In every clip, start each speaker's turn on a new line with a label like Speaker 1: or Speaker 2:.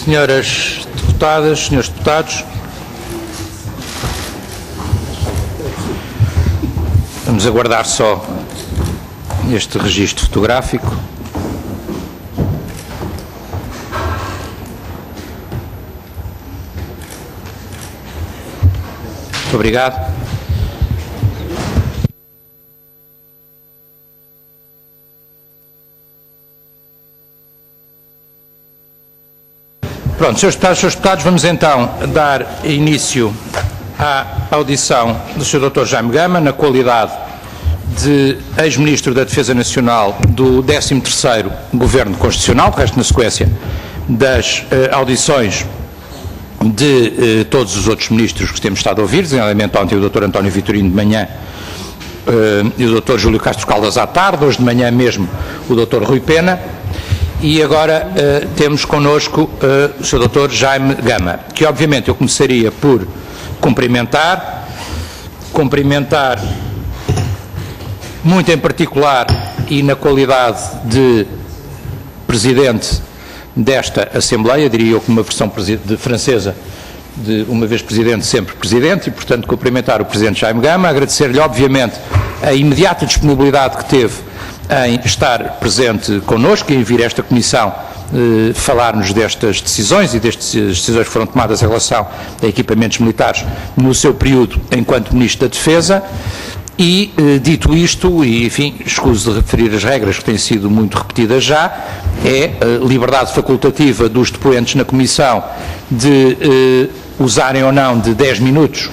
Speaker 1: Senhoras deputadas, senhores deputados, vamos aguardar só este registro fotográfico. Muito obrigado. Pronto, senhores deputados, vamos então dar início à audição do Sr. Dr. Jaime Gama, na qualidade de ex-ministro da Defesa Nacional do 13º Governo Constitucional, de resto na sequência das audições de todos os outros ministros que temos estado a ouvir, designadamente ontem o Dr. António Vitorino de manhã e o Dr. Júlio Castro Caldas à tarde, hoje de manhã mesmo o Dr. Rui Pena. E agora temos connosco o Sr. Dr. Jaime Gama, que obviamente eu começaria por cumprimentar muito em particular e na qualidade de Presidente desta Assembleia, diria eu com uma versão francesa de uma vez Presidente, sempre Presidente, e portanto cumprimentar o Presidente Jaime Gama, agradecer-lhe obviamente a imediata disponibilidade que teve em estar presente connosco e em vir a esta Comissão falar-nos destas decisões e destas decisões que foram tomadas em relação a equipamentos militares no seu período enquanto Ministro da Defesa. E, dito isto, e enfim, escuso de referir as regras que têm sido muito repetidas já, é a liberdade facultativa dos depoentes na Comissão de usarem ou não de 10 minutos,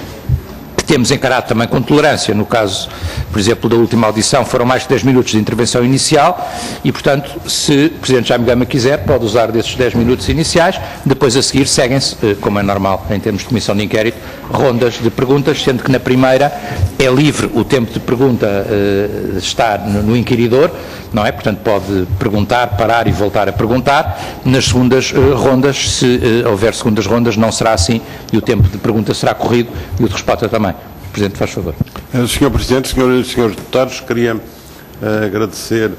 Speaker 1: que temos encarado também com tolerância, no caso, por exemplo, da última audição, foram mais de 10 minutos de intervenção inicial e, portanto, se o Presidente Jaime Gama quiser, pode usar desses 10 minutos iniciais, depois a seguir seguem-se, como é normal em termos de comissão de inquérito, rondas de perguntas, sendo que na primeira é livre o tempo de pergunta estar no inquiridor, não é? Portanto, pode perguntar, parar e voltar a perguntar. Nas segundas rondas, se houver segundas rondas, não será assim e o tempo de pergunta será corrido e o de resposta também. Presidente, faz favor.
Speaker 2: Sr. Presidente, senhoras e senhores deputados, queria agradecer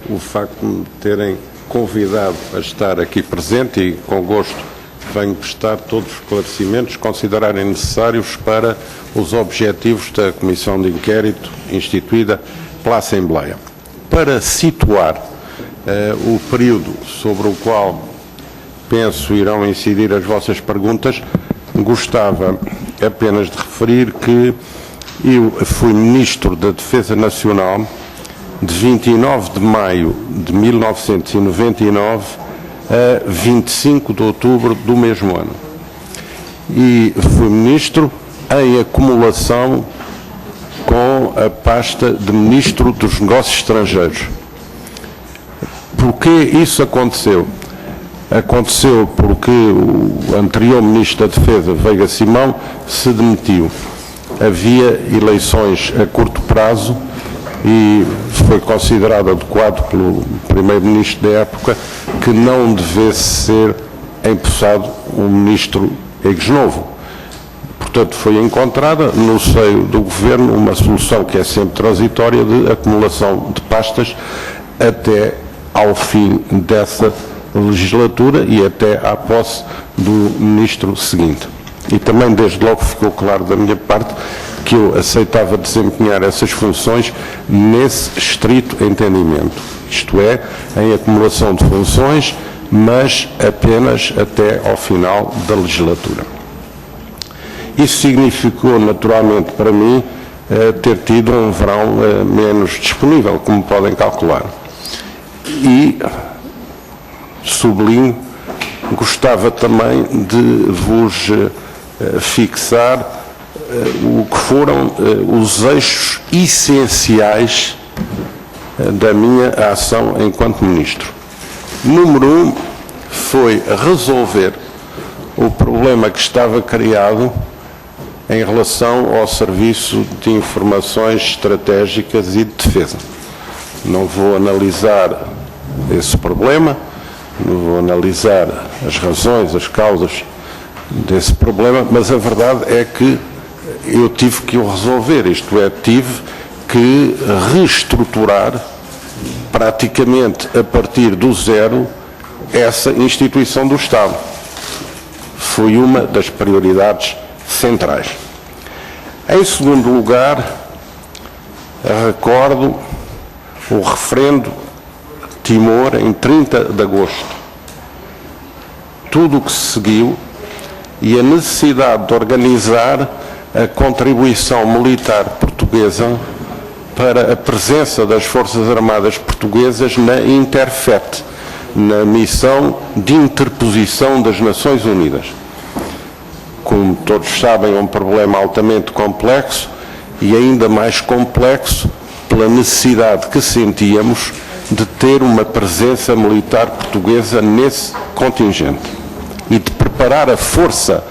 Speaker 2: o facto de me terem convidado a estar aqui presente e, com gosto, venho prestar todos os esclarecimentos que considerarem necessários para os objetivos da Comissão de Inquérito instituída pela Assembleia. Para situar o período sobre o qual penso irão incidir as vossas perguntas, gostava apenas de referir que eu fui Ministro da Defesa Nacional de 29 de maio de 1999 a 25 de outubro do mesmo ano. E fui Ministro em acumulação com a pasta de Ministro dos Negócios Estrangeiros. Porquê isso aconteceu? Aconteceu porque o anterior Ministro da Defesa, Veiga Simão, se demitiu. Havia eleições a curto prazo e foi considerado adequado pelo Primeiro-Ministro da época que não devesse ser empossado um Ministro ex-novo. Portanto, foi encontrada no seio do Governo uma solução que é sempre transitória de acumulação de pastas até ao fim dessa legislatura e até à posse do Ministro seguinte. E também, desde logo, ficou claro da minha parte que eu aceitava desempenhar essas funções nesse estrito entendimento, isto é, em acumulação de funções, mas apenas até ao final da legislatura. Isso significou, naturalmente, para mim, ter tido um verão menos disponível, como podem calcular. E, sublinho, gostava também de vos fixar o que foram os eixos essenciais da minha ação enquanto Ministro. Número 1 foi resolver o problema que estava criado em relação ao Serviço de Informações Estratégicas e de Defesa. Não vou analisar esse problema, não vou analisar as razões, as causas desse problema, mas a verdade é que eu tive que o resolver, isto é, tive que reestruturar praticamente a partir do zero essa instituição do Estado. foi uma das prioridades centrais. Em segundo lugar, recordo o referendo Timor em 30 de agosto. Tudo o que se seguiu e a necessidade de organizar a contribuição militar portuguesa para a presença das Forças Armadas Portuguesas na Interfet, na missão de interposição das Nações Unidas. Como todos sabem, é um problema altamente complexo e ainda mais complexo pela necessidade que sentíamos de ter uma presença militar portuguesa nesse contingente e de preparar a força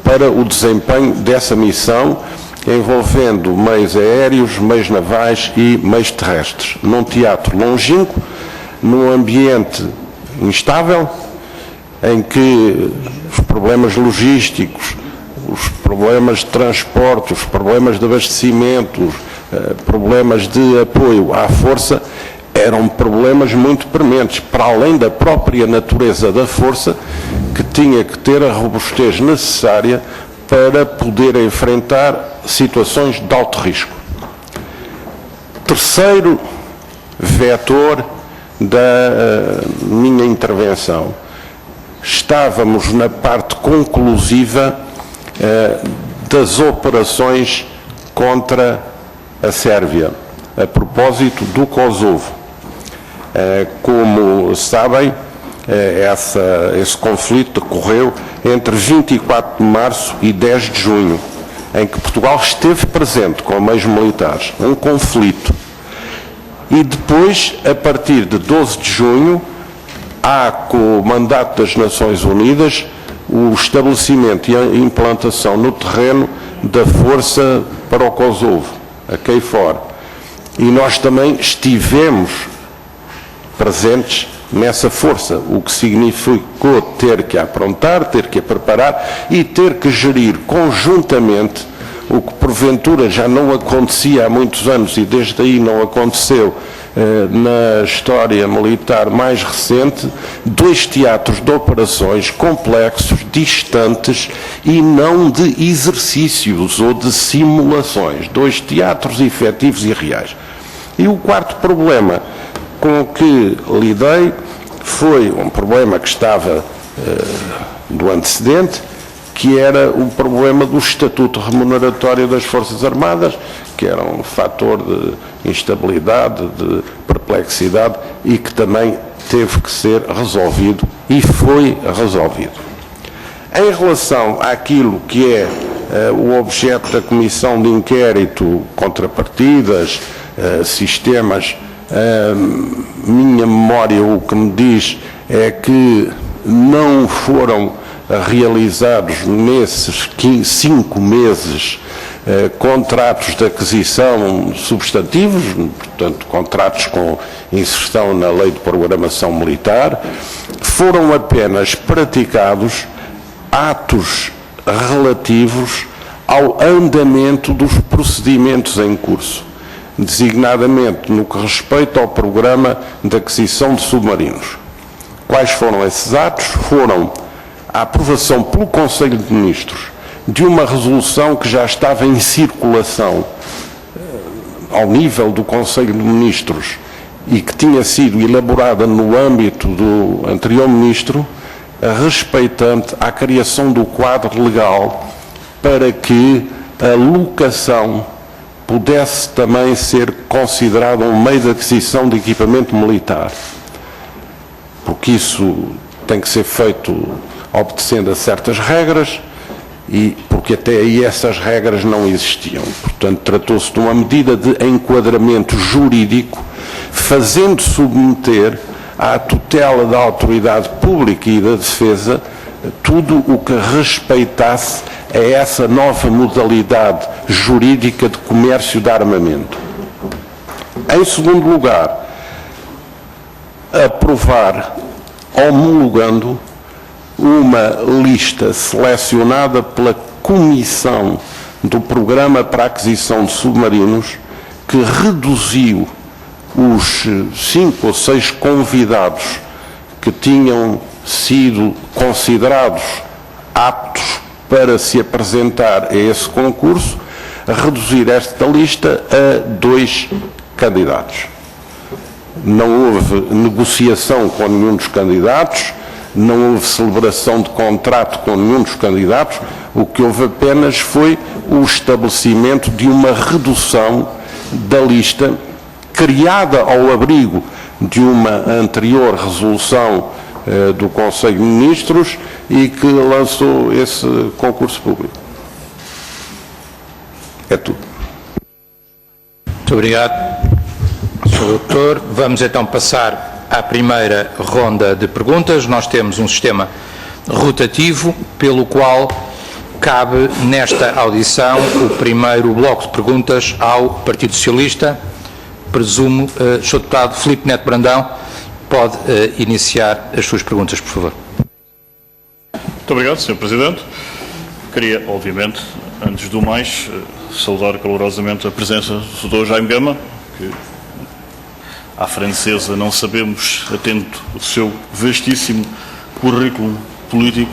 Speaker 2: para o desempenho dessa missão, envolvendo meios aéreos, meios navais e meios terrestres, num teatro longínquo, num ambiente instável, em que os problemas logísticos, os problemas de transporte, os problemas de abastecimento, problemas de apoio à força, eram problemas muito prementes, para além da própria natureza da força, que tinha que ter a robustez necessária para poder enfrentar situações de alto risco. Terceiro vetor da minha intervenção. Estávamos na parte conclusiva das operações contra a Sérvia, a propósito do Kosovo. Como sabem, esse conflito decorreu entre 24 de março e 10 de junho, em que Portugal esteve presente com meios militares, um conflito. E depois, a partir de 12 de junho, há, com o mandato das Nações Unidas, o estabelecimento e a implantação no terreno da força para o Kosovo, a KFOR. E nós também estivemos presentes nessa força, o que significou ter que aprontar, ter que preparar e ter que gerir conjuntamente o que porventura já não acontecia há muitos anos e desde aí não aconteceu na história militar mais recente, dois teatros de operações complexos, distantes e não de exercícios ou de simulações, dois teatros efetivos e reais. E o quarto problema com o que lidei foi um problema que estava do antecedente, que era o problema do estatuto remuneratório das Forças Armadas, que era um fator de instabilidade, de perplexidade e que também teve que ser resolvido e foi resolvido. Em relação àquilo que é o objeto da Comissão de Inquérito, contrapartidas, sistemas, minha memória o que me diz é que não foram realizados nesses 5 meses contratos de aquisição substantivos, portanto, contratos com inserção na Lei de Programação Militar, foram apenas praticados atos relativos ao andamento dos procedimentos em curso, designadamente no que respeita ao programa de aquisição de submarinos. Quais foram esses atos? Foram a aprovação pelo Conselho de Ministros de uma resolução que já estava em circulação ao nível do Conselho de Ministros e que tinha sido elaborada no âmbito do anterior Ministro, respeitante à criação do quadro legal para que a locação pudesse também ser considerada um meio de aquisição de equipamento militar, porque isso tem que ser feito obedecendo a certas regras e porque até aí essas regras não existiam. Portanto, tratou-se de uma medida de enquadramento jurídico, fazendo submeter à tutela da autoridade pública e da defesa tudo o que respeitasse a essa nova modalidade jurídica de comércio de armamento. Em segundo lugar, aprovar, homologando uma lista selecionada pela Comissão do Programa para a Aquisição de Submarinos, que reduziu os 5 ou 6 convidados que tinham sido considerados aptos para se apresentar a esse concurso, reduzir esta lista a 2 candidatos. Não houve negociação com nenhum dos candidatos, não houve celebração de contrato com nenhum dos candidatos, o que houve apenas foi o estabelecimento de uma redução da lista criada ao abrigo de uma anterior resolução do Conselho de Ministros e que lançou esse concurso público. É tudo.
Speaker 1: Muito obrigado, Sr. Doutor. Vamos então passar à primeira ronda de perguntas. Nós temos um sistema rotativo pelo qual cabe nesta audição o primeiro bloco de perguntas ao Partido Socialista. Presumo, Sr. Deputado Filipe Neto Brandão, pode iniciar as suas perguntas, por favor.
Speaker 3: Muito obrigado, Sr. Presidente. Queria, obviamente, antes do mais, saudar calorosamente a presença do Dr. Jaime Gama, que à francesa não sabemos, atento o seu vastíssimo currículo político,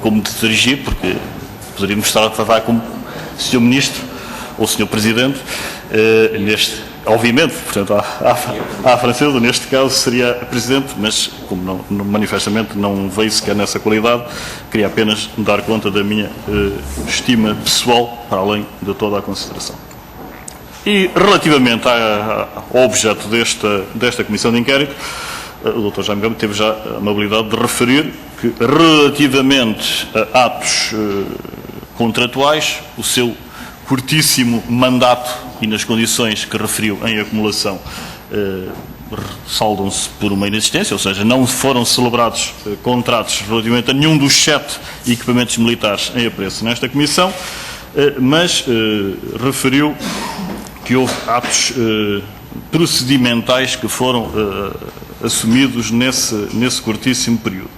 Speaker 3: como de dirigir, porque poderíamos estar a tratar como Sr. Ministro ou Sr. Presidente, obviamente, portanto, à francesa, neste caso seria Presidente, mas como manifestamente não veio sequer nessa qualidade, queria apenas dar conta da minha estima pessoal, para além de toda a consideração. E relativamente ao objeto desta Comissão de Inquérito, o Dr. Jaime Gama teve já a amabilidade de referir que, relativamente a atos contratuais, o seu curtíssimo mandato e nas condições que referiu em acumulação saldam-se por uma inexistência, ou seja, não foram celebrados contratos relativamente a nenhum dos 7 equipamentos militares em apreço nesta Comissão, mas referiu que houve atos procedimentais que foram assumidos nesse curtíssimo período.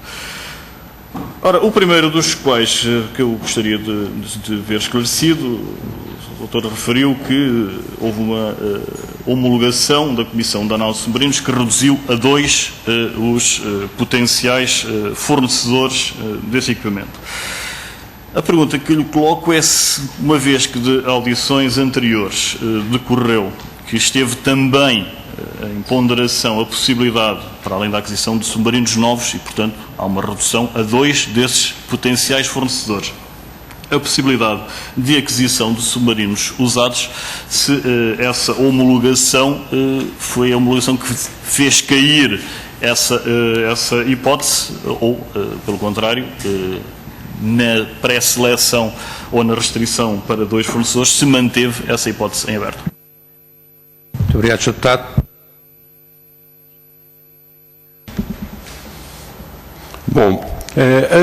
Speaker 3: Ora, o primeiro dos quais que eu gostaria de ver esclarecido, o doutor referiu que houve uma homologação da Comissão de Análise de Submarinos que reduziu a 2 os potenciais fornecedores desse equipamento. A pergunta que lhe coloco é se, uma vez que de audições anteriores decorreu que esteve também em ponderação a possibilidade, para além da aquisição de submarinos novos, e, portanto, há uma redução a 2 desses potenciais fornecedores, a possibilidade de aquisição de submarinos usados, se essa homologação foi a homologação que fez cair essa hipótese, ou, pelo contrário, na pré-seleção ou na restrição para 2 fornecedores, se manteve essa hipótese em aberto.
Speaker 1: Muito obrigado, Sr. Deputado.
Speaker 2: Bom,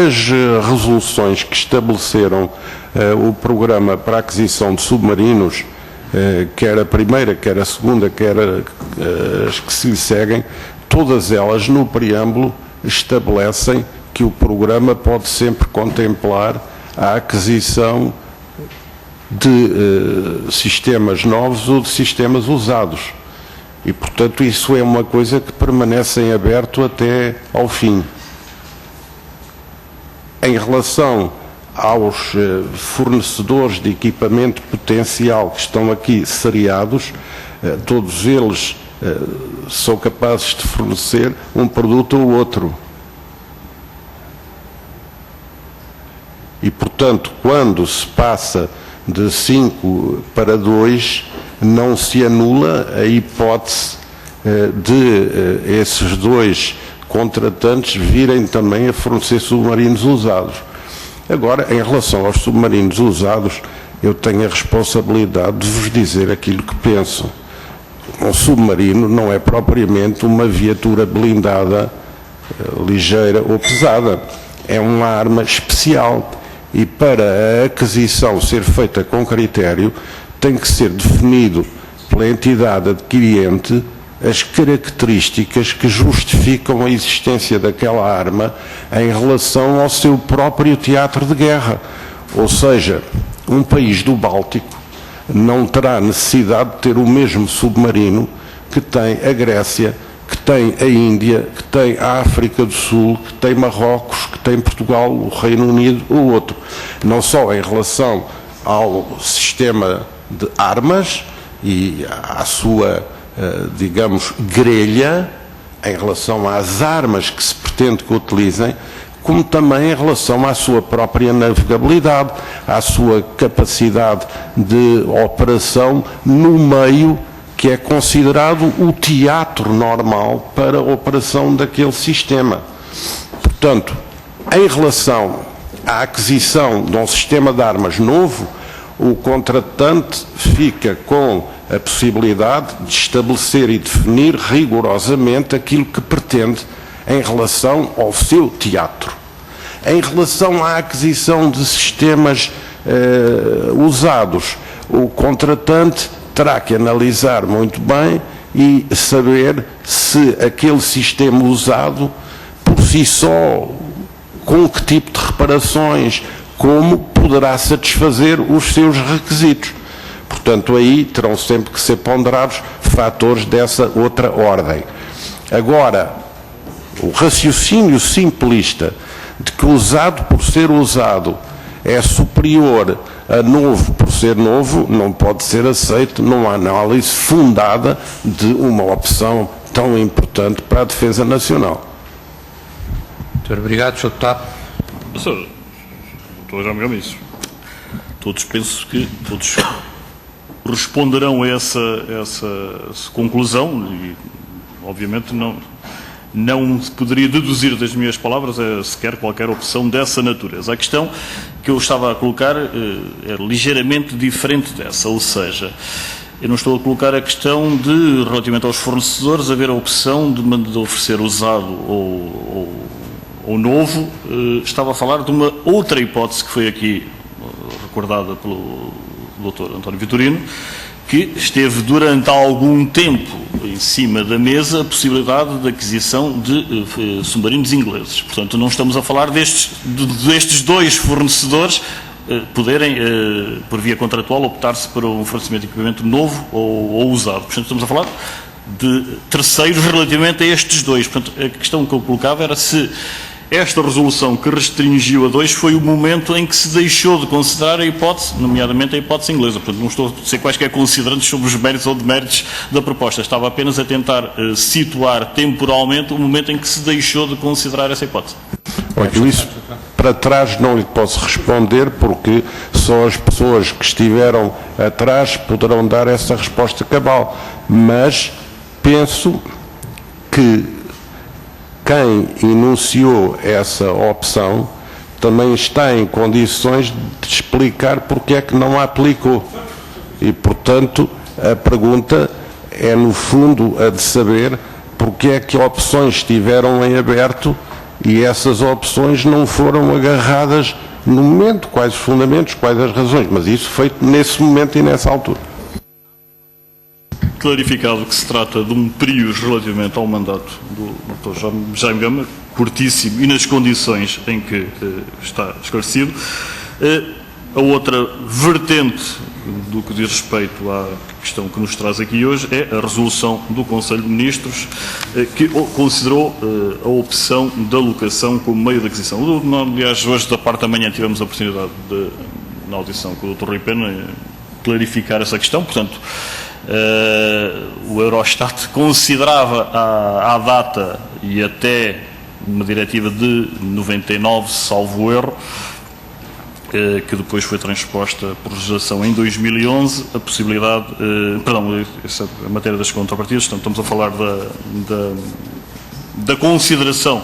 Speaker 2: as resoluções que estabeleceram o programa para a aquisição de submarinos, quer a primeira, quer a segunda, quer as que se lhe seguem, todas elas no preâmbulo estabelecem que o programa pode sempre contemplar a aquisição de sistemas novos ou de sistemas usados. E, portanto, isso é uma coisa que permanece em aberto até ao fim. Em relação aos fornecedores de equipamento potencial que estão aqui seriados, todos eles são capazes de fornecer um produto ou outro. E, portanto, quando se passa de 5 para 2, não se anula a hipótese de esses 2 contratantes virem também a fornecer submarinos usados. Agora, em relação aos submarinos usados, eu tenho a responsabilidade de vos dizer aquilo que penso. Um submarino não é propriamente uma viatura blindada, ligeira ou pesada. É uma arma especial. E para a aquisição ser feita com critério, tem que ser definido pela entidade adquirente as características que justificam a existência daquela arma em relação ao seu próprio teatro de guerra. Ou seja, um país do Báltico não terá necessidade de ter o mesmo submarino que tem a Grécia, que tem a Índia, que tem a África do Sul, que tem Marrocos, que tem Portugal, o Reino Unido, o outro. Não só em relação ao sistema de armas e à sua, digamos, grelha, em relação às armas que se pretende que utilizem, como também em relação à sua própria navegabilidade, à sua capacidade de operação no meio que é considerado o teatro normal para a operação daquele sistema. Portanto, em relação à aquisição de um sistema de armas novo, o contratante fica com a possibilidade de estabelecer e definir rigorosamente aquilo que pretende em relação ao seu teatro. Em relação à aquisição de sistemas usados, o contratante terá que analisar muito bem e saber se aquele sistema usado, por si só, com que tipo de reparações, como poderá satisfazer os seus requisitos. Portanto, aí terão sempre que ser ponderados fatores dessa outra ordem. Agora, o raciocínio simplista de que usado por ser usado é superior a novo por ser novo, não pode ser aceito numa análise fundada de uma opção tão importante para a defesa nacional.
Speaker 1: Muito obrigado, Sr. Deputado.
Speaker 3: Professor, estou já me isso. Penso que todos responderão a essa conclusão e, obviamente, não se poderia deduzir das minhas palavras sequer qualquer opção dessa natureza. A questão que eu estava a colocar é ligeiramente diferente dessa, ou seja, eu não estou a colocar a questão de, relativamente aos fornecedores, haver a opção de oferecer usado ou novo. Estava a falar de uma outra hipótese que foi aqui recordada pelo Dr. António Vitorino, que esteve durante algum tempo em cima da mesa a possibilidade de aquisição de submarinos ingleses. Portanto, não estamos a falar destes dois fornecedores poderem, por via contratual, optar-se para um fornecimento de equipamento novo ou usado. Portanto, estamos a falar de terceiros relativamente a estes dois. Portanto, a questão que eu colocava era se esta resolução que restringiu a dois foi o momento em que se deixou de considerar a hipótese, nomeadamente a hipótese inglesa. Portanto, não estou a ser quaisquer considerantes sobre os méritos ou deméritos da proposta. Estava apenas a tentar situar temporalmente o momento em que se deixou de considerar essa hipótese.
Speaker 2: Olha, isso para trás não lhe posso responder, porque só as pessoas que estiveram atrás poderão dar essa resposta cabal. Mas penso que quem enunciou essa opção também está em condições de explicar porque é que não a aplicou. E, portanto, a pergunta é, no fundo, a de saber porque é que opções estiveram em aberto e essas opções não foram agarradas no momento. Quais os fundamentos, quais as razões. Mas isso feito nesse momento e nessa altura.
Speaker 3: Clarificado que se trata de um período relativamente ao mandato do Dr. Jaime Gama, curtíssimo e nas condições em que está esclarecido. A outra vertente do que diz respeito à questão que nos traz aqui hoje é a resolução do Conselho de Ministros, que considerou a opção da locação como meio de aquisição. Aliás, hoje da parte da manhã tivemos a oportunidade na audição com o Dr. Rui Pena, clarificar essa questão. Portanto, o Eurostat considerava à data e até uma diretiva de 99, salvo erro, que depois foi transposta por legislação em 2011, a possibilidade, essa é a matéria das contrapartidas. Portanto, estamos a falar da consideração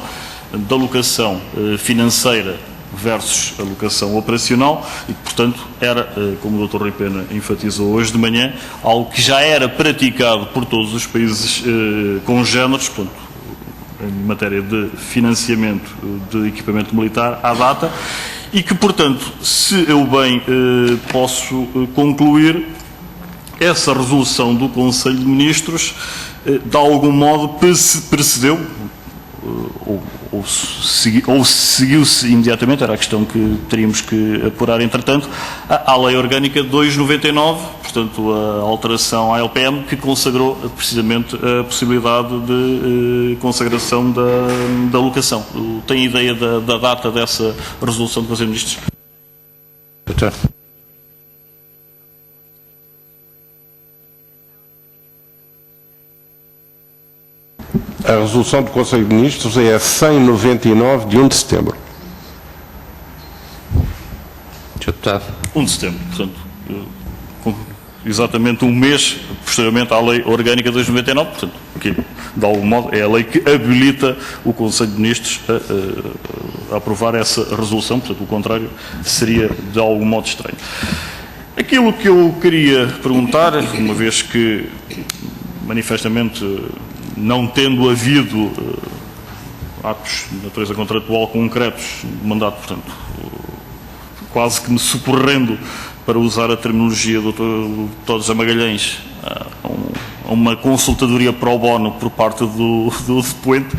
Speaker 3: da alocação financeira versus a alocação operacional e, portanto, era, como o Dr. Rui Pena enfatizou hoje de manhã, algo que já era praticado por todos os países congêneres, portanto, em matéria de financiamento de equipamento militar à data, e que, portanto, se eu bem posso concluir, essa resolução do Conselho de Ministros, de algum modo, precedeu ou seguiu-se imediatamente, era a questão que teríamos que apurar entretanto, à Lei Orgânica 299, portanto a alteração à LPM, que consagrou precisamente a possibilidade de consagração da locação. Tem ideia da data dessa resolução do Conselho de Ministros?
Speaker 1: Doutor.
Speaker 2: A resolução do Conselho de Ministros é a 10099 de 1 de setembro.
Speaker 1: Sr. Deputado.
Speaker 3: 1 de setembro, portanto, exatamente um mês posteriormente à Lei Orgânica 299, portanto, que de algum modo é a lei que habilita o Conselho de Ministros a aprovar essa resolução, portanto, o contrário seria de algum modo estranho. Aquilo que eu queria perguntar, uma vez que manifestamente não tendo havido atos de natureza contratual concretos de mandato, portanto, quase que me socorrendo, para usar a terminologia do Dr. José Magalhães, a uma consultadoria pro bono por parte do depoente,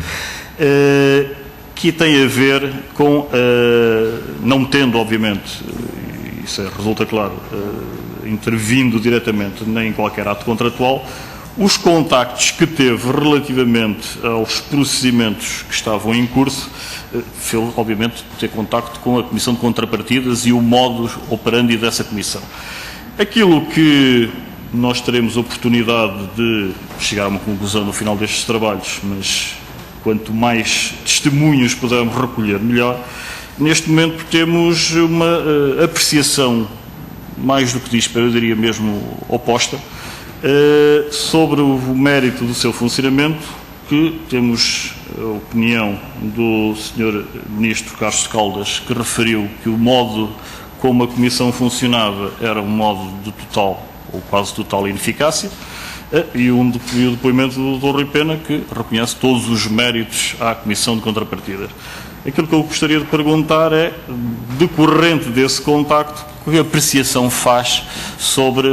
Speaker 3: que tem a ver com, não tendo, obviamente, isso resulta claro, intervindo diretamente nem em qualquer ato contratual, os contactos que teve relativamente aos procedimentos que estavam em curso, fez, obviamente, ter contacto com a Comissão de Contrapartidas e o modus operandi dessa Comissão. Aquilo que nós teremos oportunidade de chegar a uma conclusão no final destes trabalhos, mas quanto mais testemunhos pudermos recolher, melhor. Neste momento temos uma apreciação mais do que dispara, eu diria mesmo oposta, sobre o mérito do seu funcionamento, que temos a opinião do Sr. Ministro Carlos Caldas, que referiu que o modo como a Comissão funcionava era um modo de total ou quase total ineficácia, e o depoimento do Dr. Rui Pena, que reconhece todos os méritos à Comissão de Contrapartidas. Aquilo que eu gostaria de perguntar é, decorrente desse contacto, que apreciação faz sobre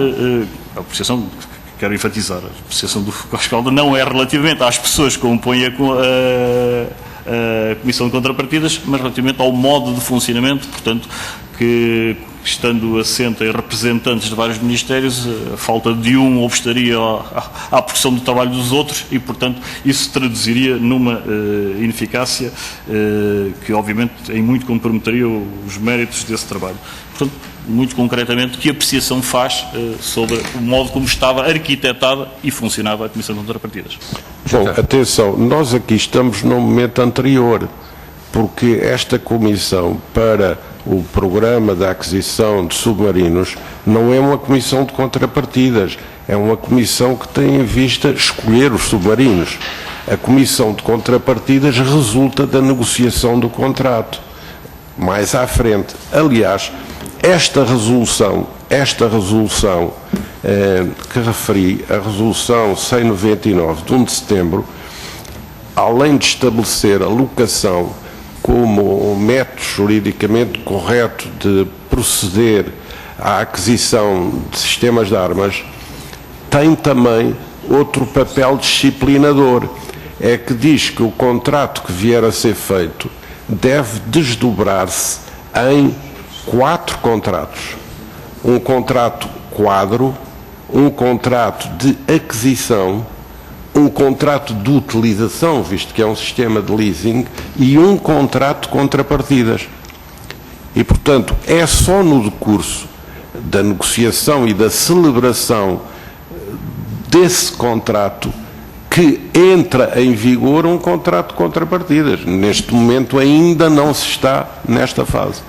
Speaker 3: a apreciação, quero enfatizar, a apreciação do Carlos Caldas não é relativamente às pessoas que compõem a Comissão de Contrapartidas, mas relativamente ao modo de funcionamento, portanto, que estando assente em representantes de vários ministérios, a falta de um obstaria à pressão do trabalho dos outros e, portanto, isso se traduziria numa ineficácia que, obviamente, em muito comprometeria os méritos desse trabalho. Portanto, muito concretamente, que apreciação faz sobre o modo como estava arquitetada e funcionava a Comissão de Contrapartidas?
Speaker 2: Bom, atenção, nós aqui estamos num momento anterior, porque esta comissão para o programa da aquisição de submarinos não é uma comissão de contrapartidas, é uma comissão que tem em vista escolher os submarinos. A comissão de contrapartidas resulta da negociação do contrato, mais à frente. Aliás, esta resolução que referi, a resolução 199 de 1 de setembro, além de estabelecer a locação como um método juridicamente correto de proceder à aquisição de sistemas de armas, tem também outro papel disciplinador, é que diz que o contrato que vier a ser feito deve desdobrar-se em 4 contratos. Um contrato quadro, um contrato de aquisição, um contrato de utilização, visto que é um sistema de leasing, e um contrato de contrapartidas. E, portanto, é só no decurso da negociação e da celebração desse contrato que entra em vigor um contrato de contrapartidas. Neste momento ainda não se está nesta fase.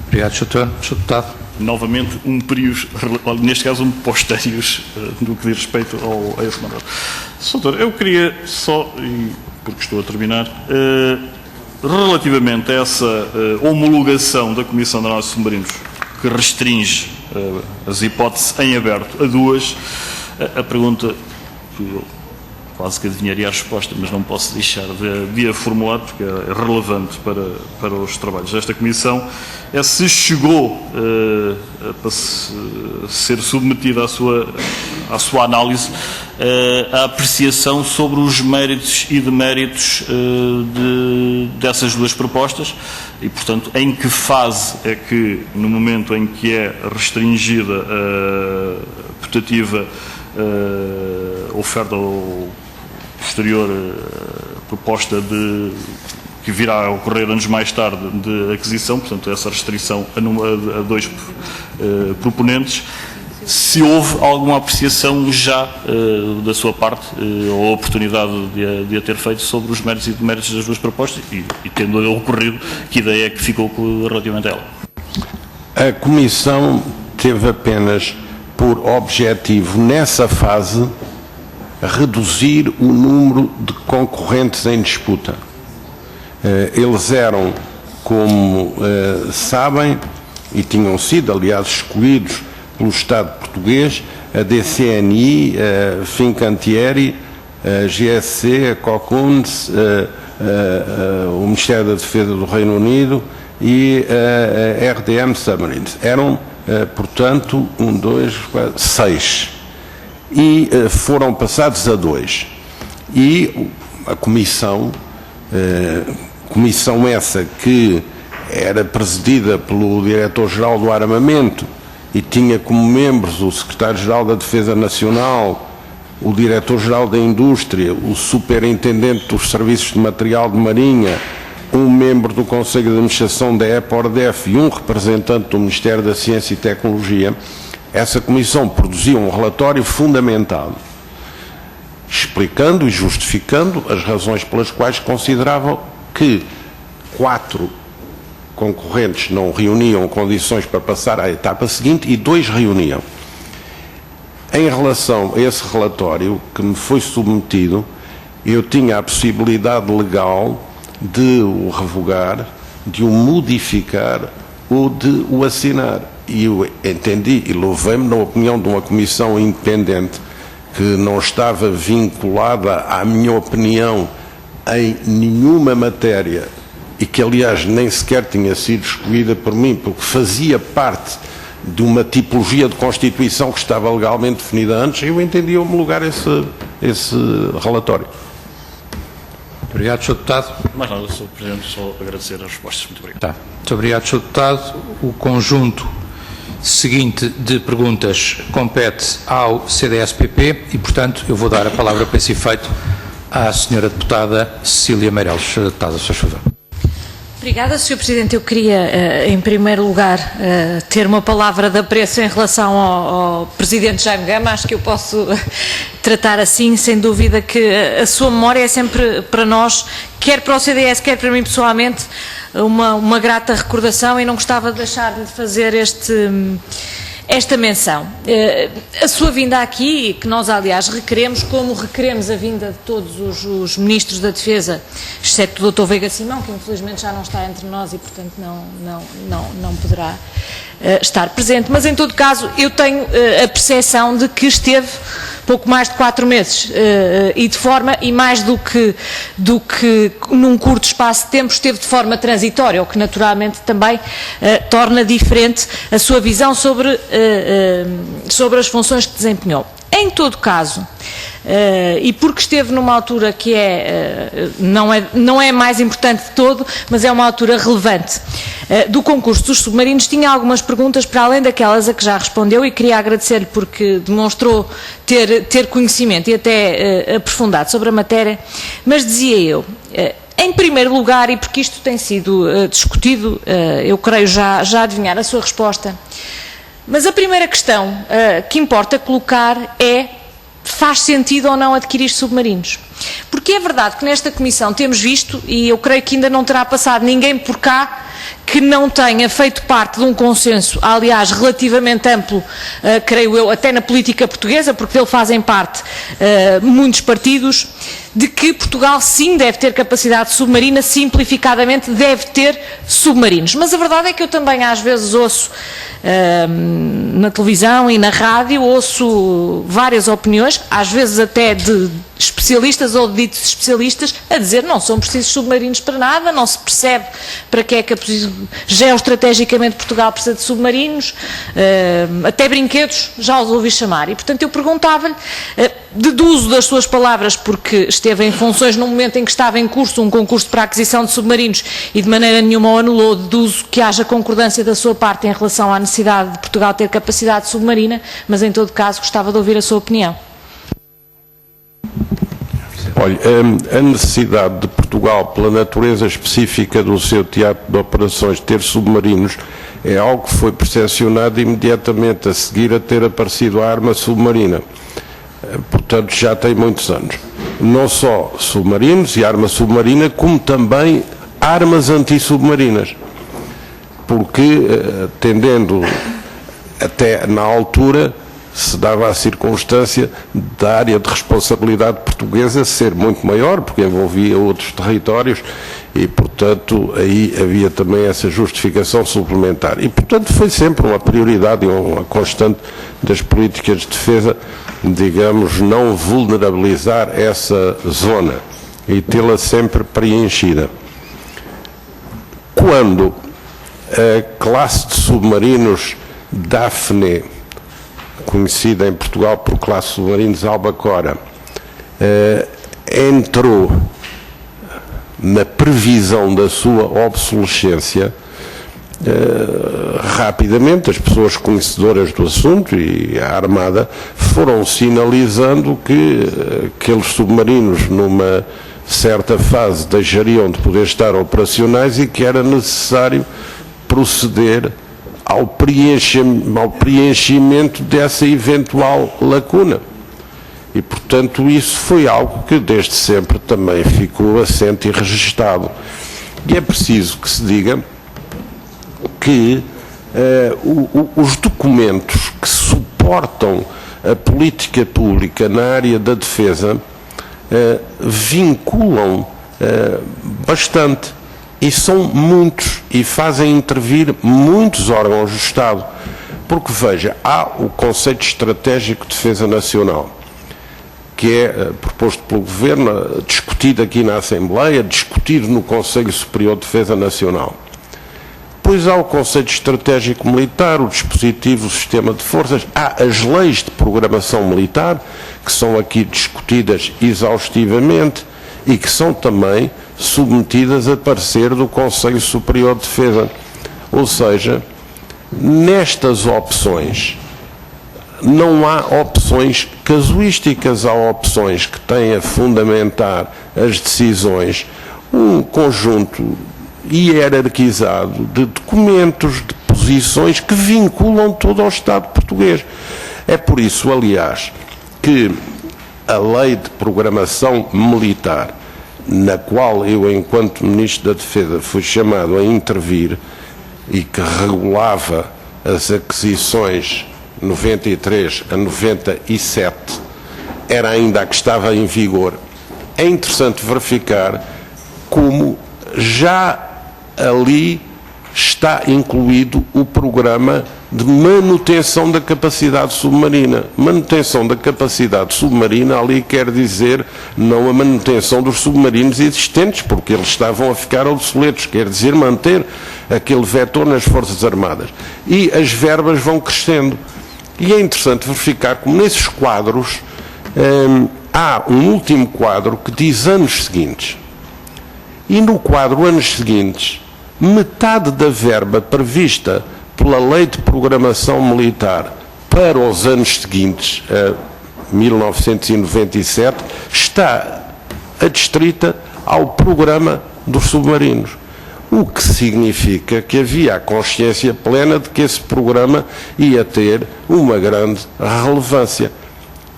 Speaker 1: Obrigado, Sr. Deputado.
Speaker 3: Novamente, um período, neste caso, posteriores no que diz respeito a esse mandato. Doutor, eu queria só, porque estou a terminar, relativamente a essa homologação da Comissão de Análise de Submarinos, que restringe as hipóteses em aberto a 2, a pergunta que eu quase que adivinharia a resposta, mas não posso deixar de a formular, porque é relevante para os trabalhos desta Comissão, é se chegou a ser submetida à sua análise a apreciação sobre os méritos e deméritos dessas duas propostas e, portanto, em que fase é que, no momento em que é restringida a putativa oferta ou posterior proposta que virá a ocorrer anos mais tarde de aquisição, portanto, essa restrição a dois proponentes, se houve alguma apreciação já da sua parte, ou a oportunidade de a ter feito sobre os méritos e deméritos das duas propostas e tendo ocorrido, que ideia é que ficou relativamente a ela?
Speaker 2: A Comissão teve apenas por objetivo, nessa fase, reduzir o número de concorrentes em disputa. Eles eram, como sabem, e tinham sido, aliás, escolhidos pelo Estado português, a DCNI, a Fincantieri, a GSC, a Cocuns, o Ministério da Defesa do Reino Unido e a RDM Submarines. Eram, portanto, 6. E foram passados a 2. E a Comissão essa que era presidida pelo Diretor-Geral do Armamento e tinha como membros o Secretário-Geral da Defesa Nacional, o Diretor-Geral da Indústria, o Superintendente dos Serviços de Material de Marinha, um membro do Conselho de Administração da EPORDEF e um representante do Ministério da Ciência e Tecnologia. Essa Comissão produziu um relatório fundamentado, explicando e justificando as razões pelas quais consideravam que 4 concorrentes não reuniam condições para passar à etapa seguinte e 2 reuniam. Em relação a esse relatório que me foi submetido, eu tinha a possibilidade legal de o revogar, de o modificar ou de o assinar. E eu entendi e louvei-me na opinião de uma comissão independente que não estava vinculada à minha opinião em nenhuma matéria e que, aliás, nem sequer tinha sido escolhida por mim, porque fazia parte de uma tipologia de Constituição que estava legalmente definida antes, eu entendi homologar esse relatório.
Speaker 1: Obrigado, Sr. Deputado.
Speaker 3: Mais nada, Sr. Presidente, só agradecer as respostas. Muito obrigado.
Speaker 1: Tá. Muito obrigado, Sr. Deputado. O conjunto seguinte de perguntas compete ao CDS-PP e, portanto, eu vou dar a palavra para esse efeito à Sra. Deputada Cecília Meireles. Sra. Deputada, se faz favor.
Speaker 4: Obrigada, Sr. Presidente. Eu queria, em primeiro lugar, ter uma palavra de apreço em relação ao Presidente Jaime Gama. Acho que eu posso tratar assim, sem dúvida que a sua memória é sempre para nós, quer para o CDS, quer para mim pessoalmente, uma grata recordação e não gostava de deixar de fazer esta menção. A sua vinda aqui, que nós aliás requeremos, como requeremos a vinda de todos os Ministros da Defesa, exceto o Dr. Veiga Simão, que infelizmente já não está entre nós e portanto não poderá estar presente, mas em todo caso eu tenho a percepção de que esteve pouco mais de 4 meses e de forma, e mais do que num curto espaço de tempo, esteve de forma transitória, o que naturalmente também torna diferente a sua visão sobre as funções que desempenhou. Em todo caso, e porque esteve numa altura que não é mais importante de todo, mas é uma altura relevante do concurso dos submarinos, tinha algumas perguntas para além daquelas a que já respondeu e queria agradecer-lhe porque demonstrou ter conhecimento e até aprofundado sobre a matéria, mas dizia eu, em primeiro lugar, e porque isto tem sido discutido, eu creio já adivinhar a sua resposta, mas a primeira questão que importa colocar é: faz sentido ou não adquirir submarinos? Porque é verdade que nesta Comissão temos visto, e eu creio que ainda não terá passado ninguém por cá que não tenha feito parte de um consenso, aliás, relativamente amplo, creio eu, até na política portuguesa, porque dele fazem parte muitos partidos, de que Portugal sim deve ter capacidade submarina, simplificadamente deve ter submarinos. Mas a verdade é que eu também às vezes ouço na televisão e na rádio, ouço várias opiniões, às vezes até de especialistas ou de ditos especialistas, a dizer não são precisos submarinos para nada, não se percebe para que é que é preciso geoestrategicamente Portugal precisa de submarinos, até brinquedos já os ouvi chamar. E, portanto, eu perguntava-lhe, deduzo das suas palavras, porque esteve em funções no momento em que estava em curso um concurso para a aquisição de submarinos e de maneira nenhuma o anulou, deduzo que haja concordância da sua parte em relação à necessidade de Portugal ter capacidade submarina, mas em todo caso gostava de ouvir a sua opinião.
Speaker 2: Olha, a necessidade de Portugal, pela natureza específica do seu teatro de operações, ter submarinos, é algo que foi percepcionado imediatamente a seguir a ter aparecido a arma submarina. Portanto, já tem muitos anos. Não só submarinos e arma submarina, como também armas antissubmarinas. Porque, tendendo até na altura, se dava a circunstância da área de responsabilidade portuguesa ser muito maior, porque envolvia outros territórios e, portanto, aí havia também essa justificação suplementar. E, portanto, foi sempre uma prioridade e uma constante das políticas de defesa, digamos, não vulnerabilizar essa zona e tê-la sempre preenchida. Quando a classe de submarinos Daphne, conhecida em Portugal por classe submarinos Albacora, entrou na previsão da sua obsolescência, rapidamente as pessoas conhecedoras do assunto e a Armada foram sinalizando que aqueles submarinos numa certa fase deixariam de poder estar operacionais e que era necessário proceder ao preenchimento dessa eventual lacuna. E, portanto, isso foi algo que desde sempre também ficou assente e registado. E é preciso que se diga que os documentos que suportam a política pública na área da defesa vinculam bastante. E são muitos, e fazem intervir muitos órgãos do Estado. Porque, veja, há o Conceito Estratégico de Defesa Nacional, que é proposto pelo Governo, discutido aqui na Assembleia, discutido no Conselho Superior de Defesa Nacional. Depois há o Conceito Estratégico Militar, o dispositivo, o sistema de forças, há as leis de programação militar, que são aqui discutidas exaustivamente e que são também submetidas a parecer do Conselho Superior de Defesa. Ou seja, nestas opções não há opções casuísticas, há opções que têm a fundamentar as decisões um conjunto hierarquizado de documentos, de posições que vinculam todo ao Estado português. É por isso, aliás, que a Lei de Programação Militar, na qual eu, enquanto Ministro da Defesa, fui chamado a intervir e que regulava as aquisições 93 a 97, era ainda a que estava em vigor. É interessante verificar como já ali está incluído o programa de manutenção da capacidade submarina. Manutenção da capacidade submarina ali quer dizer não a manutenção dos submarinos existentes, porque eles estavam a ficar obsoletos, quer dizer manter aquele vetor nas Forças Armadas. E as verbas vão crescendo. E é interessante verificar como nesses quadros há um último quadro que diz anos seguintes. E no quadro anos seguintes, metade da verba prevista pela Lei de Programação Militar para os anos seguintes, a 1997, está adstrita ao programa dos submarinos. O que significa que havia a consciência plena de que esse programa ia ter uma grande relevância.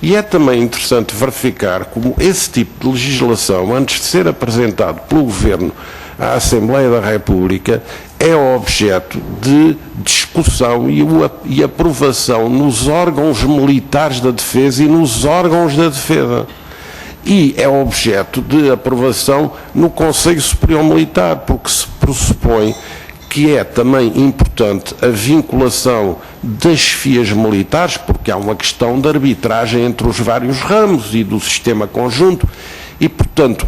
Speaker 2: E é também interessante verificar como esse tipo de legislação, antes de ser apresentado pelo Governo à Assembleia da República, é objeto de discussão e aprovação nos órgãos militares da defesa e nos órgãos da defesa. E é objeto de aprovação no Conselho Superior Militar, porque se pressupõe que é também importante a vinculação das chefias militares, porque há uma questão de arbitragem entre os vários ramos e do sistema conjunto, e, portanto,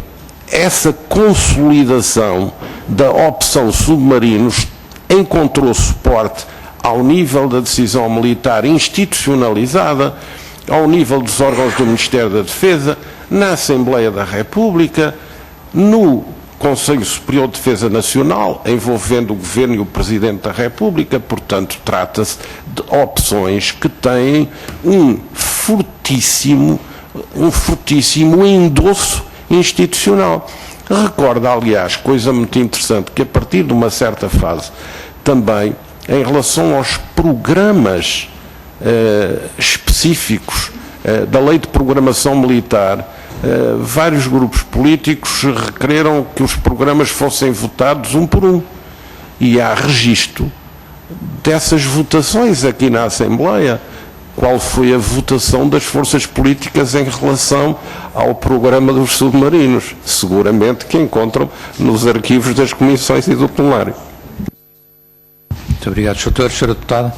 Speaker 2: essa consolidação da opção submarinos encontrou suporte ao nível da decisão militar institucionalizada, ao nível dos órgãos do Ministério da Defesa, na Assembleia da República, no Conselho Superior de Defesa Nacional, envolvendo o Governo e o Presidente da República. Portanto, trata-se de opções que têm um fortíssimo endosso institucional. Recorda, aliás, coisa muito interessante, que a partir de uma certa fase, também, em relação aos programas específicos da Lei de Programação Militar, vários grupos políticos requereram que os programas fossem votados um por um. E há registro dessas votações aqui na Assembleia. Qual foi a votação das forças políticas em relação ao programa dos submarinos? Seguramente que encontram nos arquivos das comissões e do plenário.
Speaker 1: Muito obrigado, Sr. Deputada.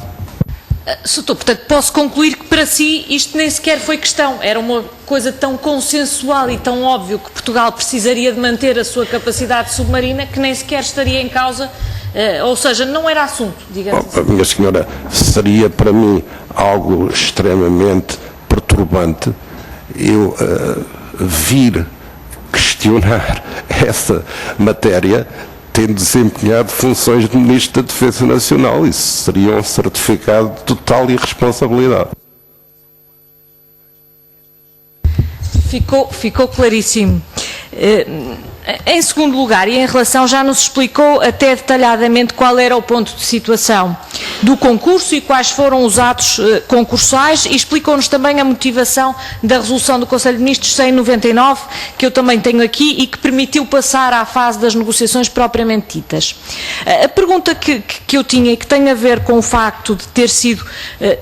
Speaker 4: Sr. Portanto, posso concluir que para si isto nem sequer foi questão. Era uma coisa tão consensual e tão óbvio que Portugal precisaria de manter a sua capacidade submarina que nem sequer estaria em causa, ou seja, não era assunto, digamos assim.
Speaker 2: Minha senhora, seria para mim algo extremamente perturbante eu vir questionar essa matéria tendo desempenhado funções de Ministro da Defesa Nacional. Isso seria um certificado de total irresponsabilidade.
Speaker 4: Ficou claríssimo. Em segundo lugar, e em relação, já nos explicou até detalhadamente qual era o ponto de situação do concurso e quais foram os atos concursais, e explicou-nos também a motivação da resolução do Conselho de Ministros 199, que eu também tenho aqui e que permitiu passar à fase das negociações propriamente ditas. A pergunta que eu tinha e que tem a ver com o facto de ter sido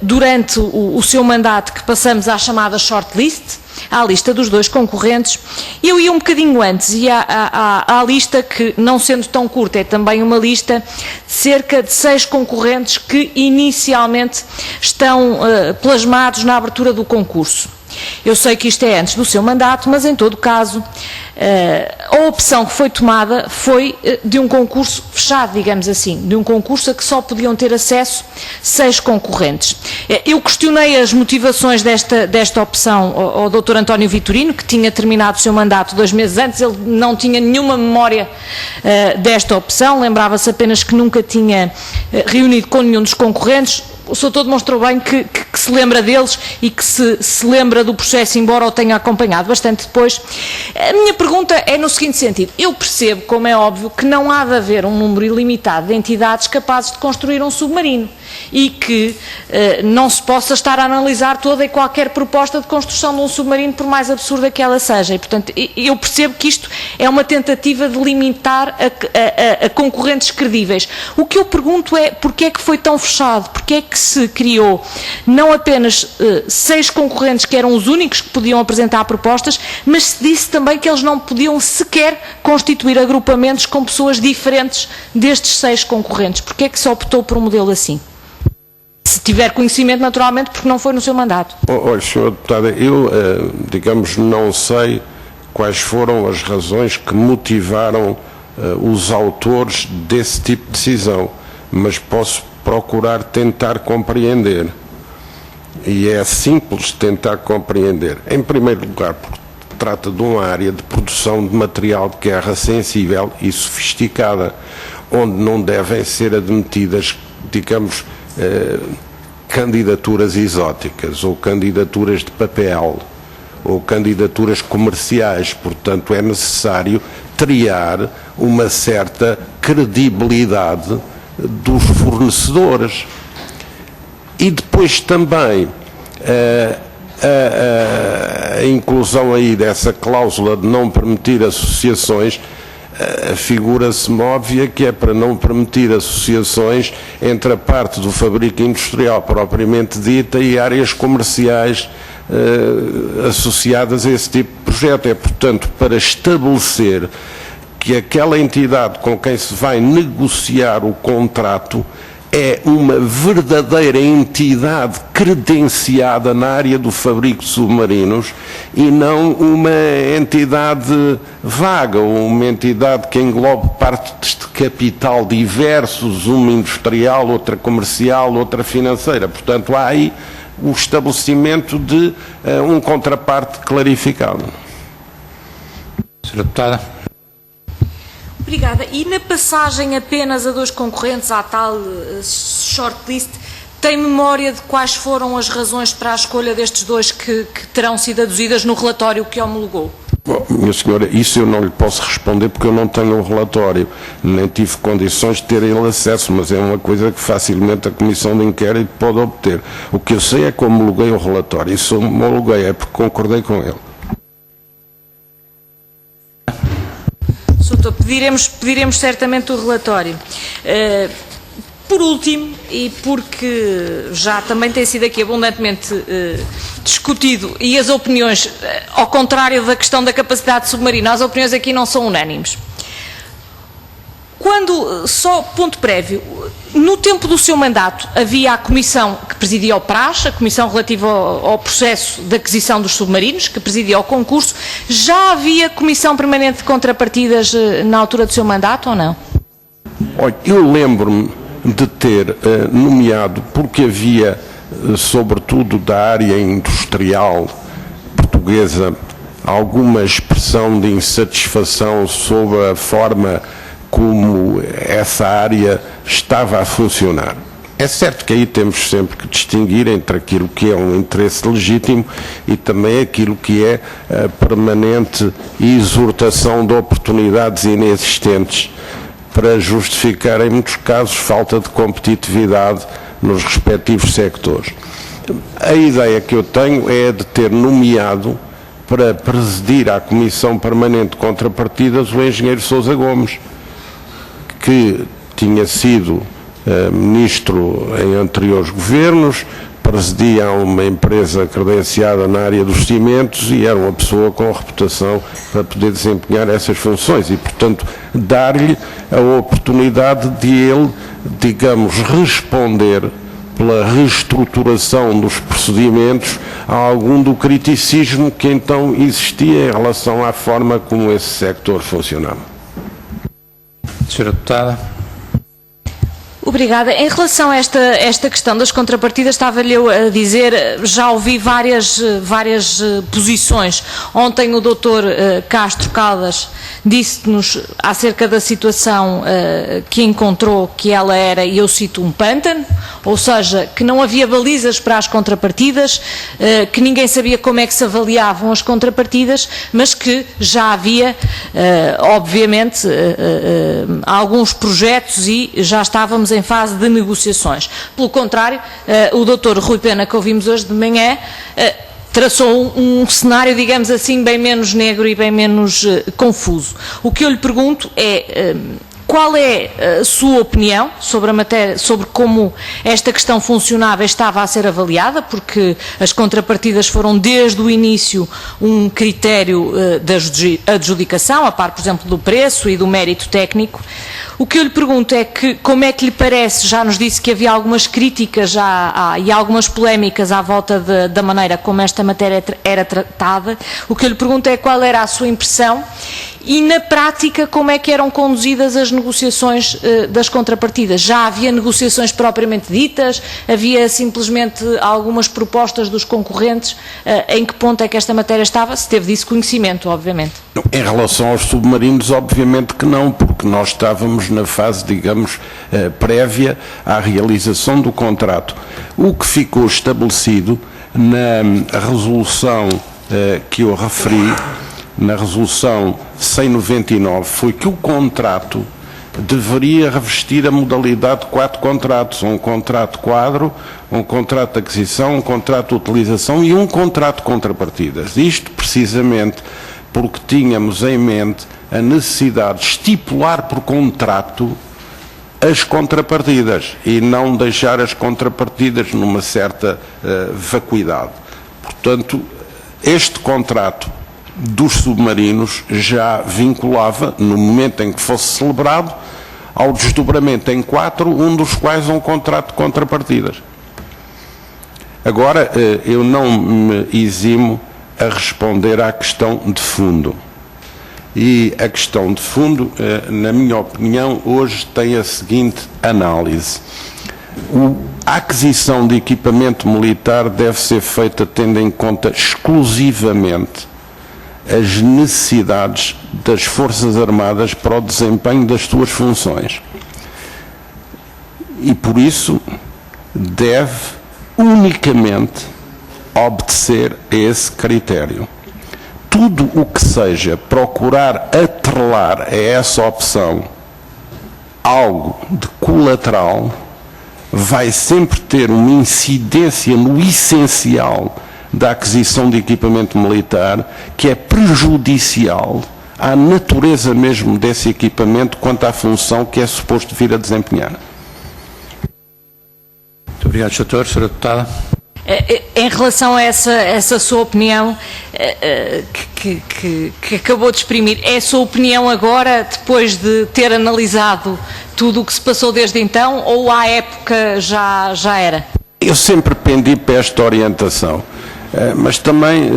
Speaker 4: durante o seu mandato que passamos à chamada shortlist, à lista dos dois concorrentes, eu ia um bocadinho antes, ia à lista que, não sendo tão curta, é também uma lista de cerca de 6 concorrentes que inicialmente estão plasmados na abertura do concurso. Eu sei que isto é antes do seu mandato, mas em todo caso a opção que foi tomada foi de um concurso fechado, digamos assim, de um concurso a que só podiam ter acesso 6 concorrentes. Eu questionei as motivações desta opção ao Dr. António Vitorino, que tinha terminado o seu mandato 2 meses antes. Ele não tinha nenhuma memória desta opção, lembrava-se apenas que nunca tinha reunido com nenhum dos concorrentes. O Sr. Doutor demonstrou bem que se lembra deles e que se lembra do processo, embora o tenha acompanhado bastante depois. A minha pergunta é no seguinte sentido: eu percebo, como é óbvio, que não há de haver um número ilimitado de entidades capazes de construir um submarino e que não se possa estar a analisar toda e qualquer proposta de construção de um submarino, por mais absurda que ela seja. E, portanto, eu percebo que isto é uma tentativa de limitar a concorrentes credíveis. O que eu pergunto é: porquê é que foi tão fechado? Porquê é que se criou não apenas 6 concorrentes que eram os únicos que podiam apresentar propostas, mas se disse também que eles não podiam sequer constituir agrupamentos com pessoas diferentes destes 6 concorrentes? Porquê é que se optou por um modelo assim? Se tiver conhecimento, naturalmente, porque não foi no seu mandato.
Speaker 2: Olha, Sr. Deputada, eu, digamos, não sei quais foram as razões que motivaram os autores desse tipo de decisão, mas posso procurar tentar compreender. E é simples tentar compreender. Em primeiro lugar, porque trata de uma área de produção de material de guerra sensível e sofisticada, onde não devem ser admitidas, digamos, candidaturas exóticas ou candidaturas de papel ou candidaturas comerciais. Portanto, é necessário triar uma certa credibilidade dos fornecedores. E depois também a inclusão aí dessa cláusula de não permitir associações, figura-se-me óbvia que é para não permitir associações entre a parte do fabrico industrial propriamente dita e áreas comerciais associadas a esse tipo de projeto. É, portanto, para estabelecer que aquela entidade com quem se vai negociar o contrato é uma verdadeira entidade credenciada na área do fabrico de submarinos e não uma entidade vaga, ou uma entidade que englobe partes de capital diversos, uma industrial, outra comercial, outra financeira. Portanto, há aí o estabelecimento de um contraparte clarificado.
Speaker 1: Senhora Deputada.
Speaker 4: Obrigada. E na passagem apenas a 2 concorrentes à tal shortlist, tem memória de quais foram as razões para a escolha destes 2 que terão sido aduzidas no relatório que homologou?
Speaker 2: Bom, minha senhora, isso eu não lhe posso responder porque eu não tenho o relatório, nem tive condições de ter ele acesso, mas é uma coisa que facilmente a Comissão de Inquérito pode obter. O que eu sei é que homologuei o relatório, e se homologuei é porque concordei com ele.
Speaker 4: Soutor, pediremos certamente o relatório. Por último, e porque já também tem sido aqui abundantemente discutido, e as opiniões, ao contrário da questão da capacidade submarina, as opiniões aqui não são unânimes. Só ponto prévio, no tempo do seu mandato havia a comissão que presidia o PRAS, a comissão relativa ao processo de aquisição dos submarinos, que presidia o concurso. Já havia comissão permanente de contrapartidas na altura do seu mandato ou não?
Speaker 2: Olha, eu lembro-me de ter nomeado, porque havia, sobretudo da área industrial portuguesa, alguma expressão de insatisfação sobre a forma como essa área estava a funcionar. É certo que aí temos sempre que distinguir entre aquilo que é um interesse legítimo e também aquilo que é a permanente exortação de oportunidades inexistentes para justificar, em muitos casos, falta de competitividade nos respectivos sectores. A ideia que eu tenho é de ter nomeado para presidir a Comissão Permanente de Contrapartidas o engenheiro Sousa Gomes, que tinha sido ministro em anteriores governos, presidia uma empresa credenciada na área dos cimentos e era uma pessoa com reputação para poder desempenhar essas funções e, portanto, dar-lhe a oportunidade de ele, digamos, responder pela reestruturação dos procedimentos a algum do criticismo que então existia em relação à forma como esse sector funcionava.
Speaker 1: Senhora Deputada.
Speaker 4: Obrigada. Em relação a esta questão das contrapartidas, estava-lhe eu a dizer, já ouvi várias posições. Ontem o Dr. Castro Caldas disse-nos acerca da situação que encontrou, que ela era, e eu cito, um pântano, ou seja, que não havia balizas para as contrapartidas, que ninguém sabia como é que se avaliavam as contrapartidas, mas que já havia, obviamente, alguns projetos e já estávamos em fase de negociações. Pelo contrário, o Dr. Rui Pena, que ouvimos hoje de manhã, traçou um cenário, digamos assim, bem menos negro e bem menos confuso. O que eu lhe pergunto é qual é a sua opinião sobre a matéria, sobre como esta questão funcionava e estava a ser avaliada, porque as contrapartidas foram desde o início um critério de adjudicação, a par, por exemplo, do preço e do mérito técnico. O que eu lhe pergunto é que, como é que lhe parece, já nos disse que havia algumas críticas e algumas polémicas à volta da maneira como esta matéria era tratada. O que eu lhe pergunto é qual era a sua impressão e, na prática, como é que eram conduzidas as negociações das contrapartidas. Já havia negociações propriamente ditas? Havia simplesmente algumas propostas dos concorrentes? Em que ponto é que esta matéria estava? Se teve disso conhecimento, obviamente.
Speaker 2: Em relação aos submarinos, obviamente que não, porque nós estávamos na fase, digamos, prévia à realização do contrato. O que ficou estabelecido na resolução que eu referi, na resolução 199, foi que o contrato deveria revestir a modalidade de 4 contratos, um contrato quadro, um contrato de aquisição, um contrato de utilização e um contrato de contrapartidas. Isto precisamente porque tínhamos em mente a necessidade de estipular por contrato as contrapartidas e não deixar as contrapartidas numa certa vacuidade. Portanto, este contrato dos submarinos já vinculava, no momento em que fosse celebrado, ao desdobramento em 4, um dos quais um contrato de contrapartidas. Agora, eu não me eximo a responder à questão de fundo. E a questão de fundo, na minha opinião, hoje tem a seguinte análise. A aquisição de equipamento militar deve ser feita tendo em conta exclusivamente as necessidades das Forças Armadas para o desempenho das suas funções. E por isso deve unicamente obedecer a esse critério. Tudo o que seja procurar atrelar a essa opção algo de colateral vai sempre ter uma incidência no essencial da aquisição de equipamento militar, que é prejudicial à natureza mesmo desse equipamento quanto à função que é suposto vir a desempenhar.
Speaker 1: Muito obrigado, Sr. Sra. Deputada.
Speaker 4: Em relação a essa sua opinião que acabou de exprimir, é a sua opinião agora, depois de ter analisado tudo o que se passou desde então, ou à época já era?
Speaker 2: Eu sempre pendi para esta orientação, mas também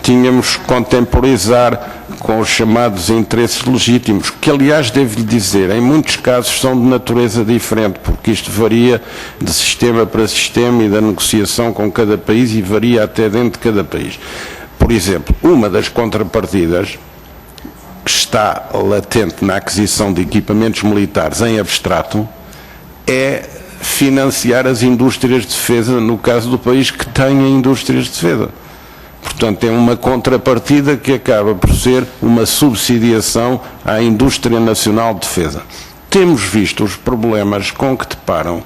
Speaker 2: tínhamos que contemporizar com os chamados interesses legítimos, que aliás devo-lhe dizer, em muitos casos são de natureza diferente, porque isto varia de sistema para sistema e da negociação com cada país e varia até dentro de cada país. Por exemplo, uma das contrapartidas que está latente na aquisição de equipamentos militares em abstrato é financiar as indústrias de defesa, no caso do país que tenha indústrias de defesa. Portanto, é uma contrapartida que acaba por ser uma subsidiação à indústria nacional de defesa. Temos visto os problemas com que deparam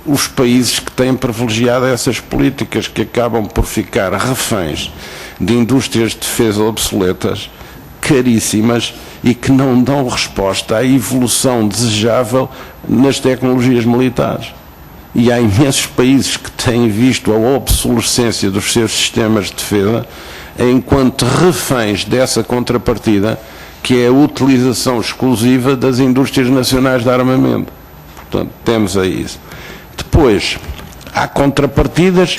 Speaker 2: os países que têm privilegiado essas políticas, que acabam por ficar reféns de indústrias de defesa obsoletas, caríssimas e que não dão resposta à evolução desejável nas tecnologias militares. E há imensos países que têm visto a obsolescência dos seus sistemas de defesa enquanto reféns dessa contrapartida, que é a utilização exclusiva das indústrias nacionais de armamento. Portanto, temos aí isso. Depois, há contrapartidas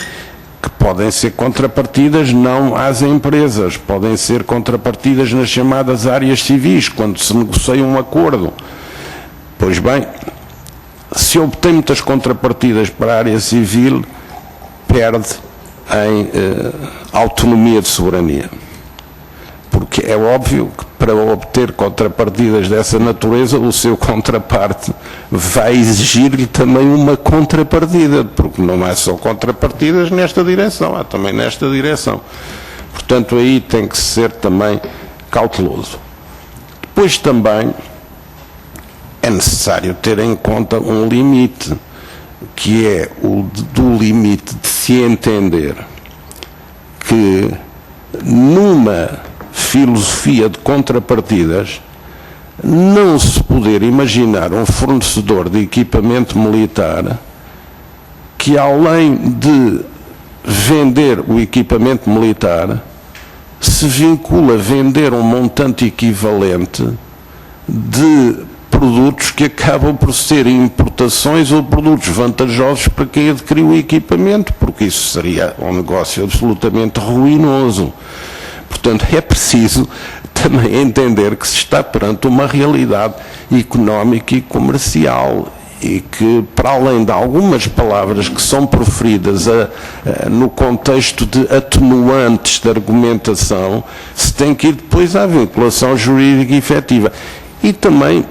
Speaker 2: que podem ser contrapartidas não às empresas, podem ser contrapartidas nas chamadas áreas civis, quando se negocia um acordo. Pois bem, se obtém muitas contrapartidas para a área civil, perde em autonomia de soberania. Porque é óbvio que para obter contrapartidas dessa natureza, o seu contraparte vai exigir-lhe também uma contrapartida, porque não há só contrapartidas nesta direção, há também nesta direção. Portanto, aí tem que ser também cauteloso. Depois também é necessário ter em conta um limite, que é o do limite de se entender que numa filosofia de contrapartidas não se poder imaginar um fornecedor de equipamento militar que, além de vender o equipamento militar, se vincula a vender um montante equivalente de produtos que acabam por ser importações ou produtos vantajosos para quem adquiriu o equipamento, porque isso seria um negócio absolutamente ruinoso. Portanto, é preciso também entender que se está perante uma realidade económica e comercial e que, para além de algumas palavras que são proferidas no contexto de atenuantes de argumentação, se tem que ir depois à vinculação jurídica efetiva. E também,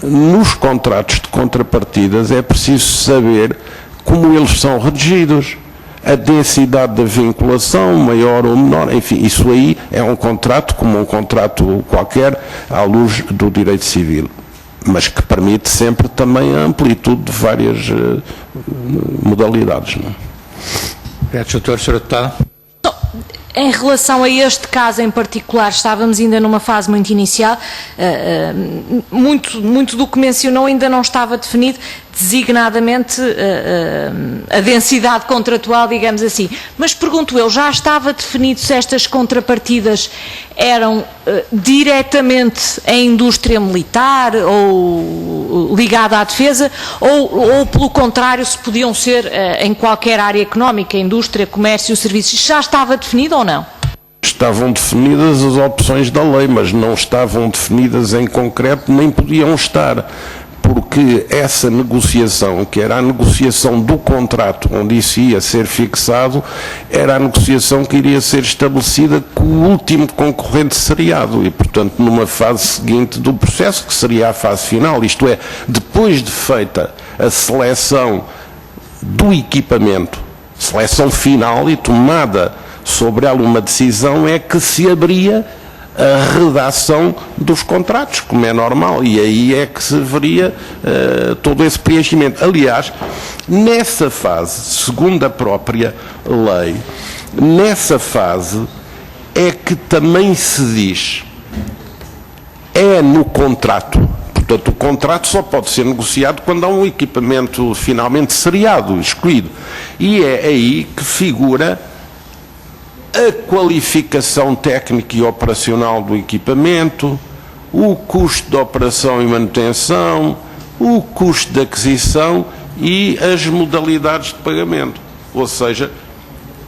Speaker 2: nos contratos de contrapartidas, é preciso saber como eles são redigidos. A densidade da vinculação, maior ou menor, enfim, isso aí é um contrato como um contrato qualquer à luz do direito civil, mas que permite sempre também a amplitude de várias modalidades. Não?
Speaker 1: Obrigado, Sr. Sra. Deputada.
Speaker 4: Em relação a este caso em particular, estávamos ainda numa fase muito inicial, muito do que mencionou ainda não estava definido. designadamente a densidade contratual, digamos assim. Mas pergunto eu, já estava definido se estas contrapartidas eram diretamente à indústria militar ou ligada à defesa, ou pelo contrário, se podiam ser em qualquer área económica, indústria, comércio, serviços? Já estava definido ou não?
Speaker 2: Estavam definidas as opções da lei, mas não estavam definidas em concreto, nem podiam estar, porque essa negociação, que era a negociação do contrato onde isso ia ser fixado, era a negociação que iria ser estabelecida com o último concorrente seriado e, portanto, numa fase seguinte do processo, que seria a fase final, isto é, depois de feita a seleção do equipamento, seleção final e tomada sobre ela uma decisão, é que se abria a redação dos contratos, como é normal, e aí é que se veria todo esse preenchimento. Aliás, nessa fase, segundo a própria lei, nessa fase é que também se diz, é no contrato, portanto o contrato só pode ser negociado quando há um equipamento finalmente seriado, escolhido, e é aí que figura a qualificação técnica e operacional do equipamento, o custo de operação e manutenção, o custo de aquisição e as modalidades de pagamento. Ou seja,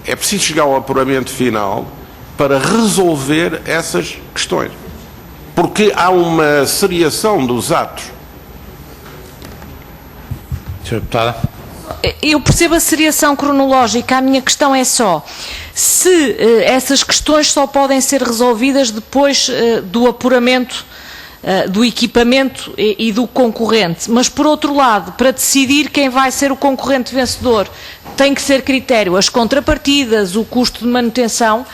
Speaker 2: é preciso chegar ao apuramento final para resolver essas questões. Porque há uma seriação dos atos.
Speaker 1: Sra. Deputada.
Speaker 4: Eu percebo a seriação cronológica, a minha questão é só se essas questões só podem ser resolvidas depois do apuramento do equipamento e do concorrente, mas por outro lado, para decidir quem vai ser o concorrente vencedor, tem que ser critério as contrapartidas, o custo de manutenção,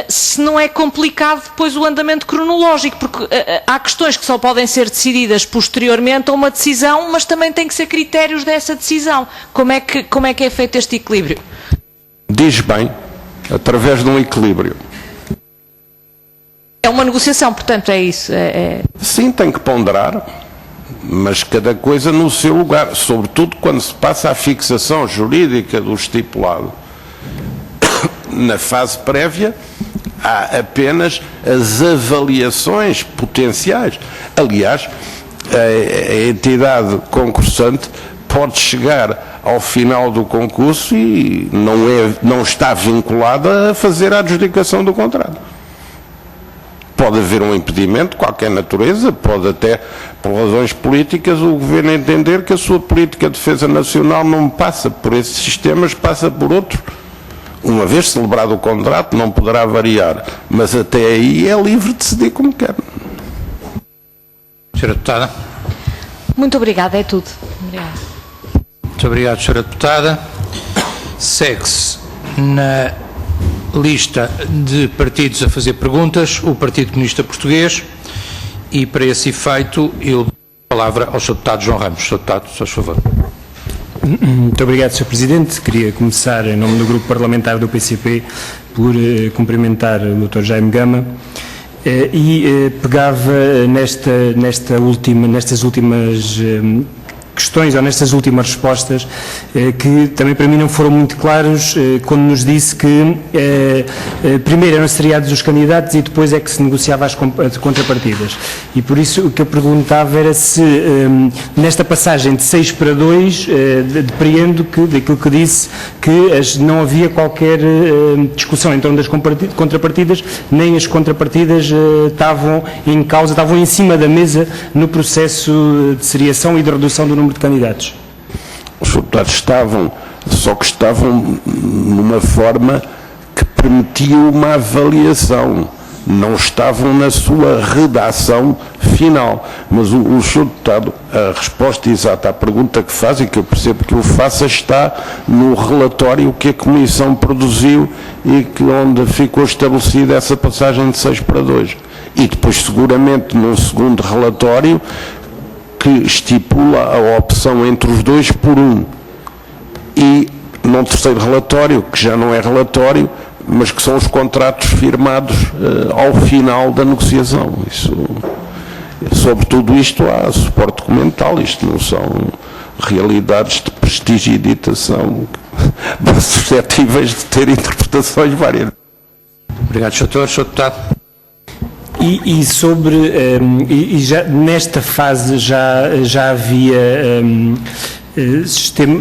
Speaker 4: se não é complicado depois o andamento cronológico, porque há questões que só podem ser decididas posteriormente a uma decisão, mas também tem que ser critérios dessa decisão. Como é que é feito este equilíbrio?
Speaker 2: Diz bem, através de um equilíbrio.
Speaker 4: É uma negociação, portanto, é isso?
Speaker 2: Sim, tem que ponderar, mas cada coisa no seu lugar, sobretudo quando se passa a fixação jurídica do estipulado. Na fase prévia, há apenas as avaliações potenciais. Aliás, a entidade concursante pode chegar ao final do concurso e não está vinculada a fazer a adjudicação do contrato. Pode haver um impedimento de qualquer natureza, pode até, por razões políticas, o Governo entender que a sua política de defesa nacional não passa por esses sistemas, passa por outros. Uma vez celebrado o contrato, não poderá variar, mas até aí é livre de decidir como quer.
Speaker 1: Sra. Deputada.
Speaker 4: Muito obrigada, é tudo. Obrigada.
Speaker 1: Muito obrigado, Sra. Deputada. Segue-se na lista de partidos a fazer perguntas o Partido Comunista Português e, para esse efeito, eu dou a palavra ao Sr. Deputado João Ramos. Sr. Deputado, se faz favor.
Speaker 5: Muito obrigado, Sr. Presidente. Queria começar, em nome do Grupo Parlamentar do PCP, por cumprimentar o Dr. Jaime Gama e pegava nestas últimas questões, ou nestas últimas respostas, que também para mim não foram muito claros, quando nos disse que primeiro eram seriados os candidatos e depois é que se negociava as contrapartidas. E por isso o que eu perguntava era se, nesta passagem de 6 para 2, depreendo daquilo que disse, que não havia qualquer discussão em torno das contrapartidas, nem as contrapartidas estavam em causa, estavam em cima da mesa no processo de seriação e de redução do número de candidatos.
Speaker 2: Os deputados estavam, só que estavam numa forma que permitia uma avaliação, não estavam na sua redação final. Mas o Sr. Deputado, a resposta exata à pergunta que faz, e que eu percebo que o faça, está no relatório que a Comissão produziu e onde ficou estabelecida essa passagem de 6 para 2. E depois, seguramente, num segundo relatório, que estipula a opção entre os 2 por 1. E num terceiro relatório, que já não é relatório, mas que são os contratos firmados ao final da negociação. Isso, sobre tudo isto há suporte documental, isto não são realidades de prestidigitação suscetíveis de ter interpretações várias.
Speaker 1: Obrigado, Sr. Doutor. Sr. Deputado.
Speaker 5: E sobre, e já nesta fase já havia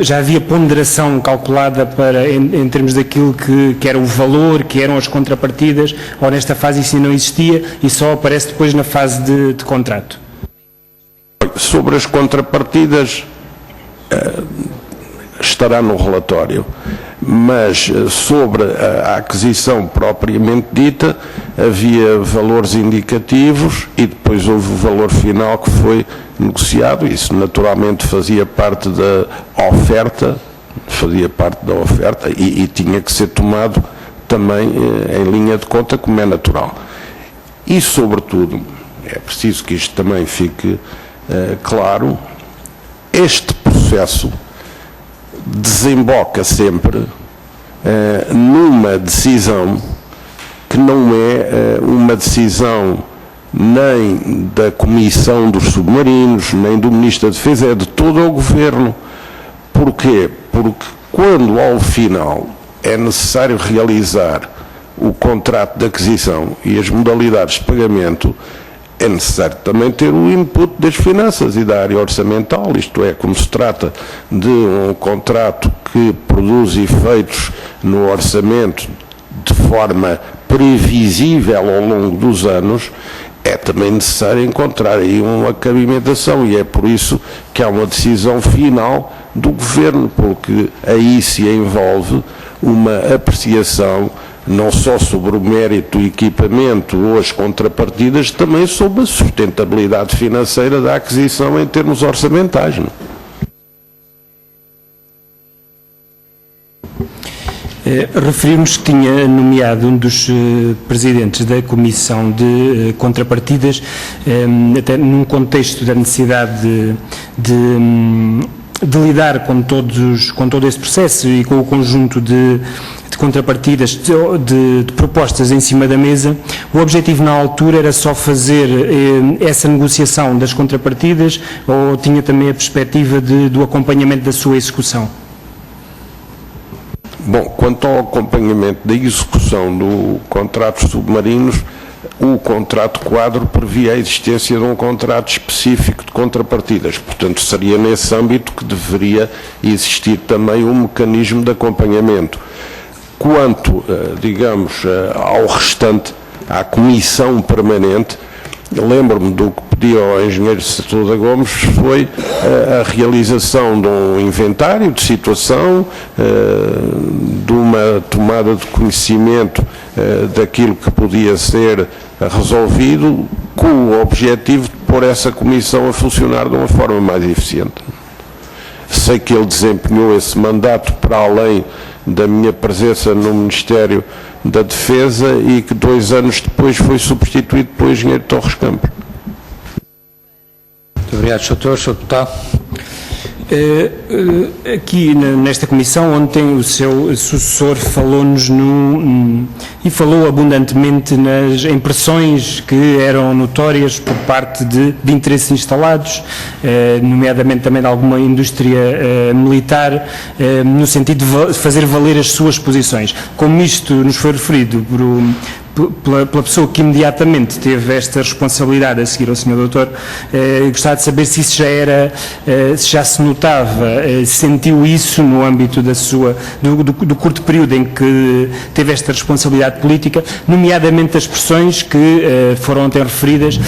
Speaker 5: já havia ponderação calculada para, em termos daquilo que era o valor, que eram as contrapartidas, ou nesta fase isso não existia e só aparece depois na fase de contrato?
Speaker 2: Sobre as contrapartidas, estará no relatório, mas sobre a aquisição propriamente dita, havia valores indicativos e depois houve o valor final que foi negociado. Isso naturalmente fazia parte da oferta, e tinha que ser tomado também em linha de conta, como é natural. E, sobretudo, é preciso que isto também fique claro, este processo desemboca sempre numa decisão que não é uma decisão nem da Comissão dos Submarinos, nem do Ministro da Defesa, é de todo o Governo. Porquê? Porque quando ao final é necessário realizar o contrato de aquisição e as modalidades de pagamento, é necessário também ter o input das finanças e da área orçamental, isto é, como se trata de um contrato que produz efeitos no orçamento de forma previsível ao longo dos anos, é também necessário encontrar aí uma cabimentação, e é por isso que há uma decisão final do Governo, porque aí se envolve uma apreciação não só sobre o mérito do equipamento ou as contrapartidas, também sobre a sustentabilidade financeira da aquisição em termos orçamentais. Não?
Speaker 5: Referimos que tinha nomeado um dos presidentes da Comissão de Contrapartidas, até num contexto da necessidade de lidar com todo esse processo e com o conjunto de contrapartidas, de propostas em cima da mesa. O objetivo na altura era só fazer essa negociação das contrapartidas, ou tinha também a perspectiva do acompanhamento da sua execução?
Speaker 2: Bom, quanto ao acompanhamento da execução do contrato submarinos, o contrato quadro previa a existência de um contrato específico de contrapartidas, portanto seria nesse âmbito que deveria existir também um mecanismo de acompanhamento. Quanto, digamos, ao restante, à comissão permanente, lembro-me do que pedi ao engenheiro Setúbal Gomes, foi a realização de um inventário de situação, de uma tomada de conhecimento daquilo que podia ser resolvido, com o objetivo de pôr essa comissão a funcionar de uma forma mais eficiente. Sei que ele desempenhou esse mandato para além da minha presença no Ministério da Defesa e que 2 anos depois foi substituído pelo engenheiro Torres Campos.
Speaker 1: Muito obrigado, Sr. Doutor. Sr. Deputado.
Speaker 5: Aqui nesta comissão, ontem o seu sucessor falou-nos e falou abundantemente nas impressões que eram notórias por parte de interesses instalados, nomeadamente também de alguma indústria militar, no sentido de fazer valer as suas posições. Como isto nos foi referido pela pessoa que imediatamente teve esta responsabilidade a seguir ao Sr. Doutor, gostava de saber se isso se já se notava, sentiu isso no âmbito do curto período em que teve esta responsabilidade política, nomeadamente as pressões que foram até referidas,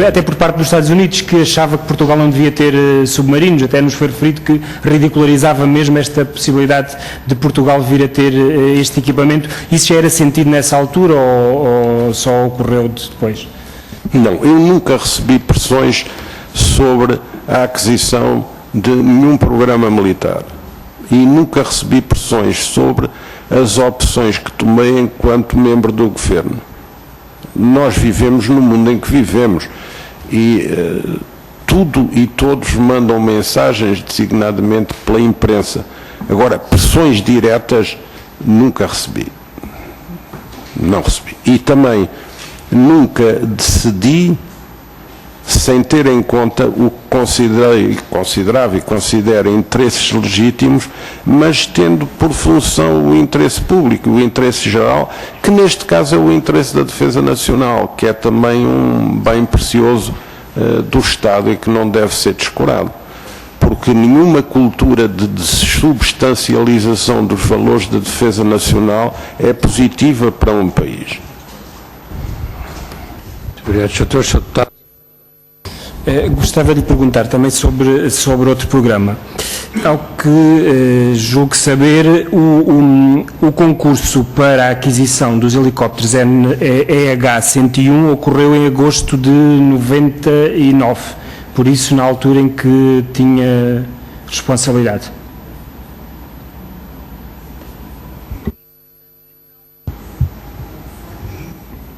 Speaker 5: até por parte dos Estados Unidos, que achava que Portugal não devia ter submarinos, até nos foi referido que ridicularizava mesmo esta possibilidade de Portugal vir a ter este equipamento. Isso já era sentido nessa altura ou só ocorreu depois?
Speaker 2: Não, eu nunca recebi pressões sobre a aquisição de nenhum programa militar e nunca recebi pressões sobre as opções que tomei enquanto membro do Governo. Nós vivemos no mundo em que vivemos e tudo e todos mandam mensagens, designadamente pela imprensa. Agora, pressões diretas nunca recebi. Não recebi. E também nunca decidi sem ter em conta o que considerava e considera interesses legítimos, mas tendo por função o interesse público, o interesse geral, que neste caso é o interesse da defesa nacional, que é também um bem precioso do Estado e que não deve ser descurado. Porque nenhuma cultura de substancialização dos valores da defesa nacional é positiva para um país.
Speaker 1: Obrigado, Sr. Deputado.
Speaker 5: Gostava de perguntar também sobre outro programa. Ao que julgo saber, o concurso para a aquisição dos helicópteros EH-101 ocorreu em agosto de 99, por isso na altura em que tinha responsabilidade.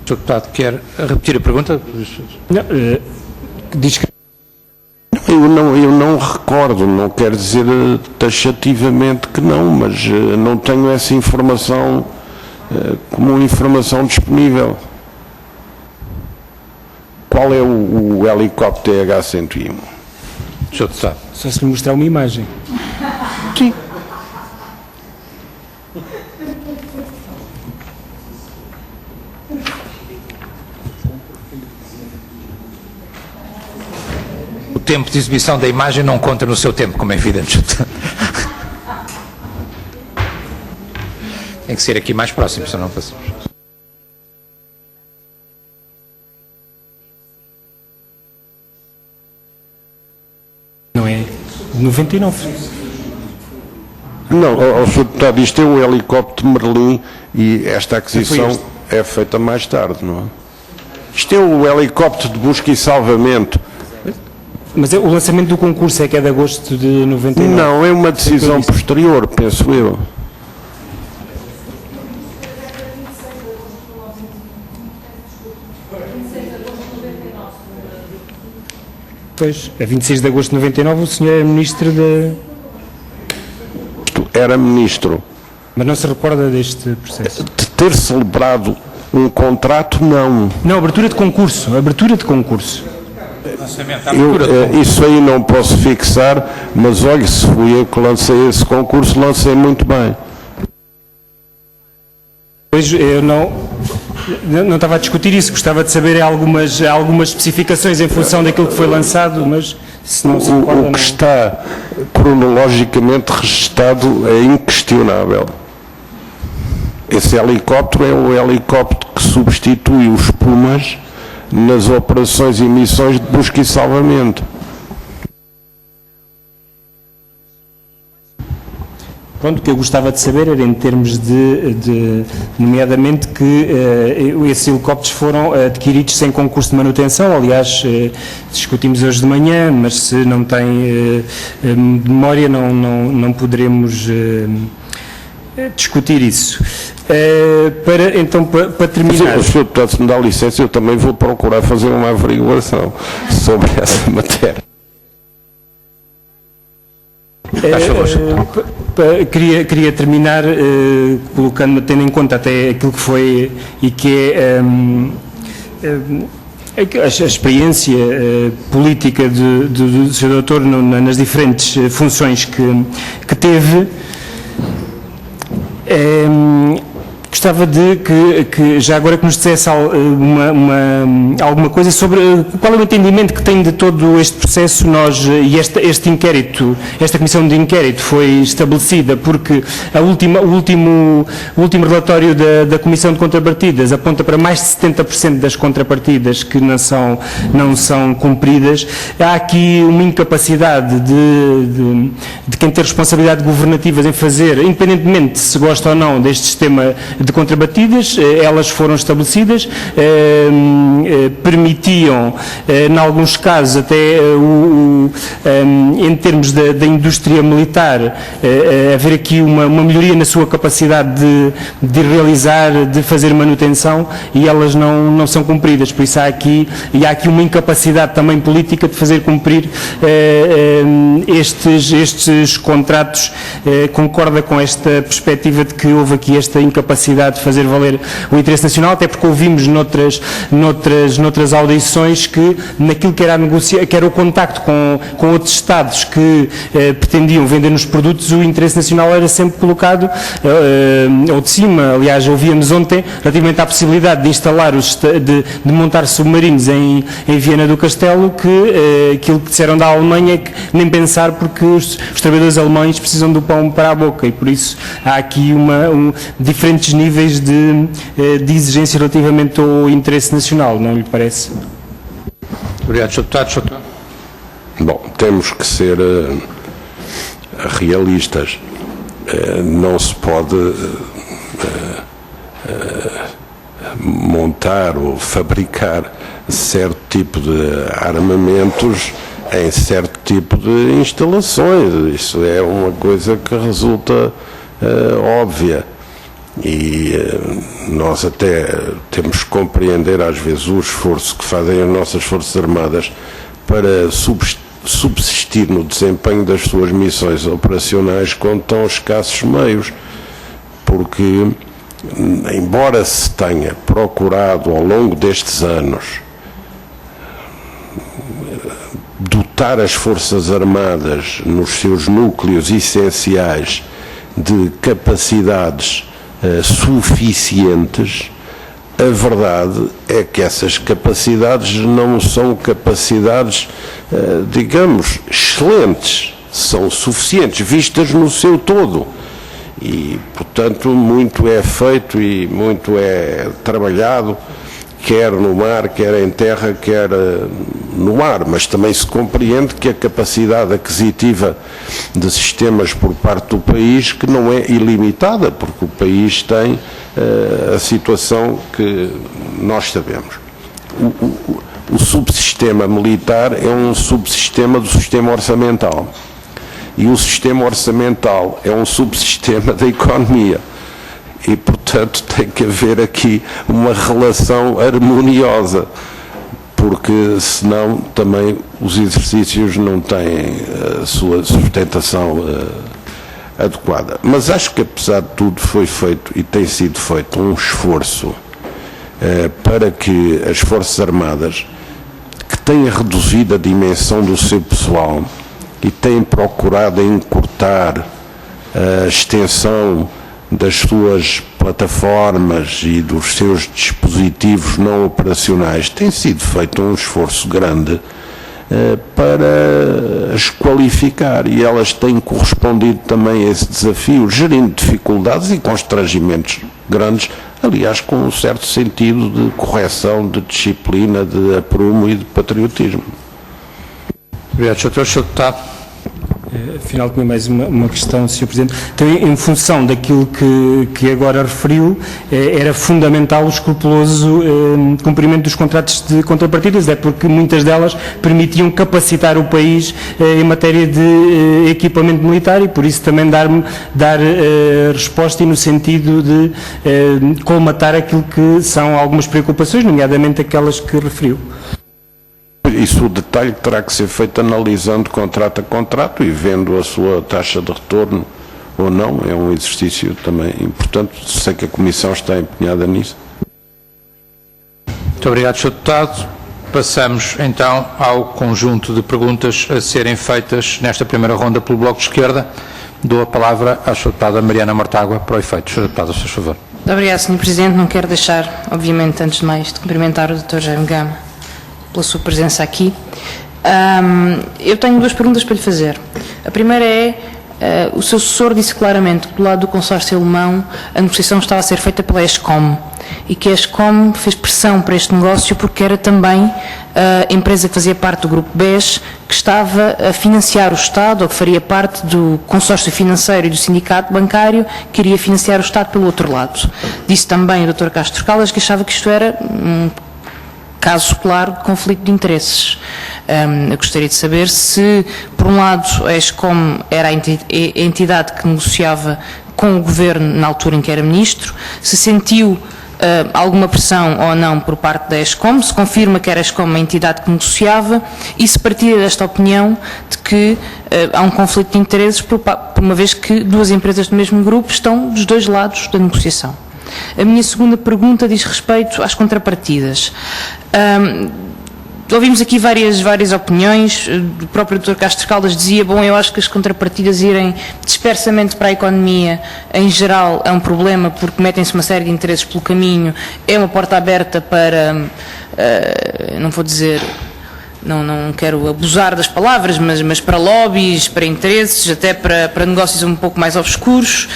Speaker 1: O Sr. Deputado quer repetir a pergunta?
Speaker 5: Não, diz que...
Speaker 2: Eu não recordo, não quero dizer taxativamente que não, mas não tenho essa informação como informação disponível. Qual é o helicóptero EH-101?
Speaker 1: Sr. Deputado.
Speaker 5: Só se lhe mostrar uma imagem.
Speaker 2: Sim.
Speaker 1: O tempo de exibição da imagem não conta no seu tempo, como é evidente. Tem que ser aqui mais próximo, senão não passamos.
Speaker 5: Não é? 99.
Speaker 2: Não, Sr. Deputado, isto é um helicóptero Merlin e esta aquisição é feita mais tarde, não é? Isto é o helicóptero de busca e salvamento.
Speaker 5: Mas o lançamento do concurso é que é de agosto de 99?
Speaker 2: Não, é uma decisão posterior, penso eu.
Speaker 5: Pois, a 26 de agosto de 99 o senhor era ministro da...
Speaker 2: Era ministro.
Speaker 5: Mas não se recorda deste processo?
Speaker 2: De ter celebrado um contrato, não.
Speaker 5: Não, abertura de concurso.
Speaker 2: Isso aí não posso fixar, mas olhe, se fui eu que lancei esse concurso, lancei muito bem.
Speaker 5: Pois, eu não estava a discutir isso, gostava de saber algumas especificações em função daquilo que foi lançado, mas se não se recorda...
Speaker 2: O que está cronologicamente registado é inquestionável. Esse helicóptero é o helicóptero que substitui os Pumas nas operações e missões de busca e salvamento.
Speaker 5: Pronto, o que eu gostava de saber era em termos nomeadamente que esses helicópteros foram adquiridos sem concurso de manutenção. Aliás, discutimos hoje de manhã, mas se não tem memória não poderemos discutir isso. Para terminar...
Speaker 2: O Sr. Deputado, se me dá licença, eu também vou procurar fazer uma averiguação sobre essa matéria.
Speaker 5: Queria terminar tendo em conta até aquilo que foi e que é a experiência política do Sr. Doutor nas diferentes funções que teve. Gostava de que já agora que nos dissesse alguma coisa sobre qual é o entendimento que tem de todo este processo. Este inquérito, esta comissão de inquérito foi estabelecida porque o último relatório da Comissão de Contrapartidas aponta para mais de 70% das contrapartidas que não são cumpridas. Há aqui uma incapacidade de quem tem responsabilidade governativas em fazer, independentemente se gosta ou não deste sistema de contrapartidas. Elas foram estabelecidas, permitiam, em alguns casos, até em termos da indústria militar, haver aqui uma melhoria na sua capacidade de realizar, de fazer manutenção, e elas não são cumpridas. Por isso há aqui uma incapacidade também política de fazer cumprir estes contratos. Concorda com esta perspectiva de que houve aqui esta incapacidade possibilidade de fazer valer o interesse nacional, até porque ouvimos noutras audições que naquilo que era, que era o contacto com outros Estados que pretendiam vender-nos produtos, o interesse nacional era sempre colocado ao de cima. Aliás, ouvíamos ontem, relativamente à possibilidade de instalar, de montar submarinos em Viena do Castelo, que aquilo que disseram da Alemanha é que nem pensar, porque os trabalhadores alemães precisam do pão para a boca, e por isso há aqui diferentes níveis de exigência relativamente ao interesse nacional, não lhe parece?
Speaker 1: Obrigado, Sr. Deputado. Sr. Deputado.
Speaker 2: Bom, temos que ser realistas. Não se pode montar ou fabricar certo tipo de armamentos em certo tipo de instalações. Isso é uma coisa que resulta óbvia. E nós até temos que compreender às vezes o esforço que fazem as nossas Forças Armadas para subsistir no desempenho das suas missões operacionais com tão escassos meios, porque embora se tenha procurado ao longo destes anos dotar as Forças Armadas nos seus núcleos essenciais de capacidades suficientes, a verdade é que essas capacidades não são capacidades, digamos, excelentes, são suficientes, vistas no seu todo. E, portanto, muito é feito e muito é trabalhado, quer no mar, quer em terra, quer no ar, mas também se compreende que a capacidade aquisitiva de sistemas por parte do país que não é ilimitada, porque o país tem a situação que nós sabemos. O subsistema militar é um subsistema do sistema orçamental, e o sistema orçamental é um subsistema da economia. E, portanto, tem que haver aqui uma relação harmoniosa, porque senão também os exercícios não têm a sua sustentação adequada. Mas acho que, apesar de tudo, foi feito e tem sido feito um esforço para que as Forças Armadas, que têm reduzido a dimensão do seu pessoal e têm procurado encurtar a extensão das suas plataformas e dos seus dispositivos não operacionais, tem sido feito um esforço grande para as qualificar, e elas têm correspondido também a esse desafio, gerindo dificuldades e constrangimentos grandes, aliás, com um certo sentido de correção, de disciplina, de aprumo e de patriotismo.
Speaker 1: Obrigado, Sr. Deputado.
Speaker 5: Afinal, tinha mais uma questão, Sr. Presidente. Então, em função daquilo que agora referiu, era fundamental o escrupuloso cumprimento dos contratos de contrapartidas, é porque muitas delas permitiam capacitar o país em matéria de equipamento militar, e por isso também dar resposta e no sentido de colmatar aquilo que são algumas preocupações, nomeadamente aquelas que referiu.
Speaker 2: Isso, o detalhe terá que ser feito analisando contrato a contrato e vendo a sua taxa de retorno ou não. É um exercício também importante. Sei que a Comissão está empenhada nisso.
Speaker 1: Muito obrigado, Sr. Deputado. Passamos então ao conjunto de perguntas a serem feitas nesta primeira ronda pelo Bloco de Esquerda. Dou a palavra à Sra. Deputada Mariana Mortágua para o efeito. Sra. Deputada, a seu favor.
Speaker 6: Muito obrigada, Sr. Presidente. Não quero deixar, obviamente, antes de mais, de cumprimentar o Dr. Jaime Gama pela sua presença aqui. Eu tenho duas perguntas para lhe fazer. A primeira é, o seu assessor disse claramente que do lado do consórcio alemão a negociação estava a ser feita pela ESCOM e que a ESCOM fez pressão para este negócio porque era também a empresa que fazia parte do grupo BES que estava a financiar o Estado, ou que faria parte do consórcio financeiro e do sindicato bancário que iria financiar o Estado pelo outro lado. Disse também o Dr. Castro Caldas que achava que isto era caso claro de conflito de interesses. Eu gostaria de saber se, por um lado, a ESCOM era a entidade que negociava com o Governo na altura em que era Ministro, se sentiu alguma pressão ou não por parte da ESCOM, se confirma que era a ESCOM a entidade que negociava e se partilha desta opinião de que há um conflito de interesses por uma vez que duas empresas do mesmo grupo estão dos dois lados da negociação. A minha segunda pergunta diz respeito às contrapartidas. Ouvimos aqui várias opiniões. O próprio Dr. Castro Caldas dizia, bom, eu acho que as contrapartidas irem dispersamente para a economia, em geral, é um problema, porque metem-se uma série de interesses pelo caminho, é uma porta aberta para, não vou dizer, não quero abusar das palavras, mas para lobbies, para interesses, até para negócios um pouco mais obscuros.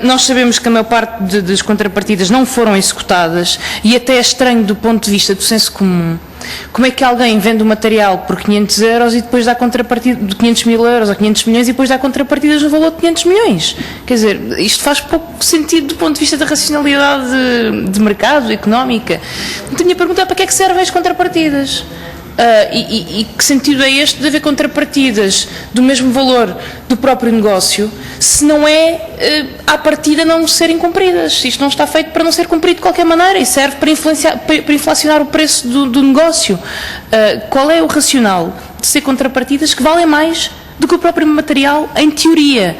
Speaker 6: Nós sabemos que a maior parte das contrapartidas não foram executadas e até é estranho do ponto de vista do senso comum. Como é que alguém vende o material por 500 euros e depois dá contrapartida de 500 mil euros ou 500 milhões e depois dá contrapartidas no valor de 500 milhões? Quer dizer, isto faz pouco sentido do ponto de vista da racionalidade de mercado, económica. Então a minha pergunta é para que é que servem as contrapartidas? E que sentido é este de haver contrapartidas do mesmo valor do próprio negócio se não é à partida não serem cumpridas? Isto não está feito para não ser cumprido de qualquer maneira e serve para inflacionar o preço do negócio. Qual é o racional de ser contrapartidas que valem mais do que o próprio material em teoria?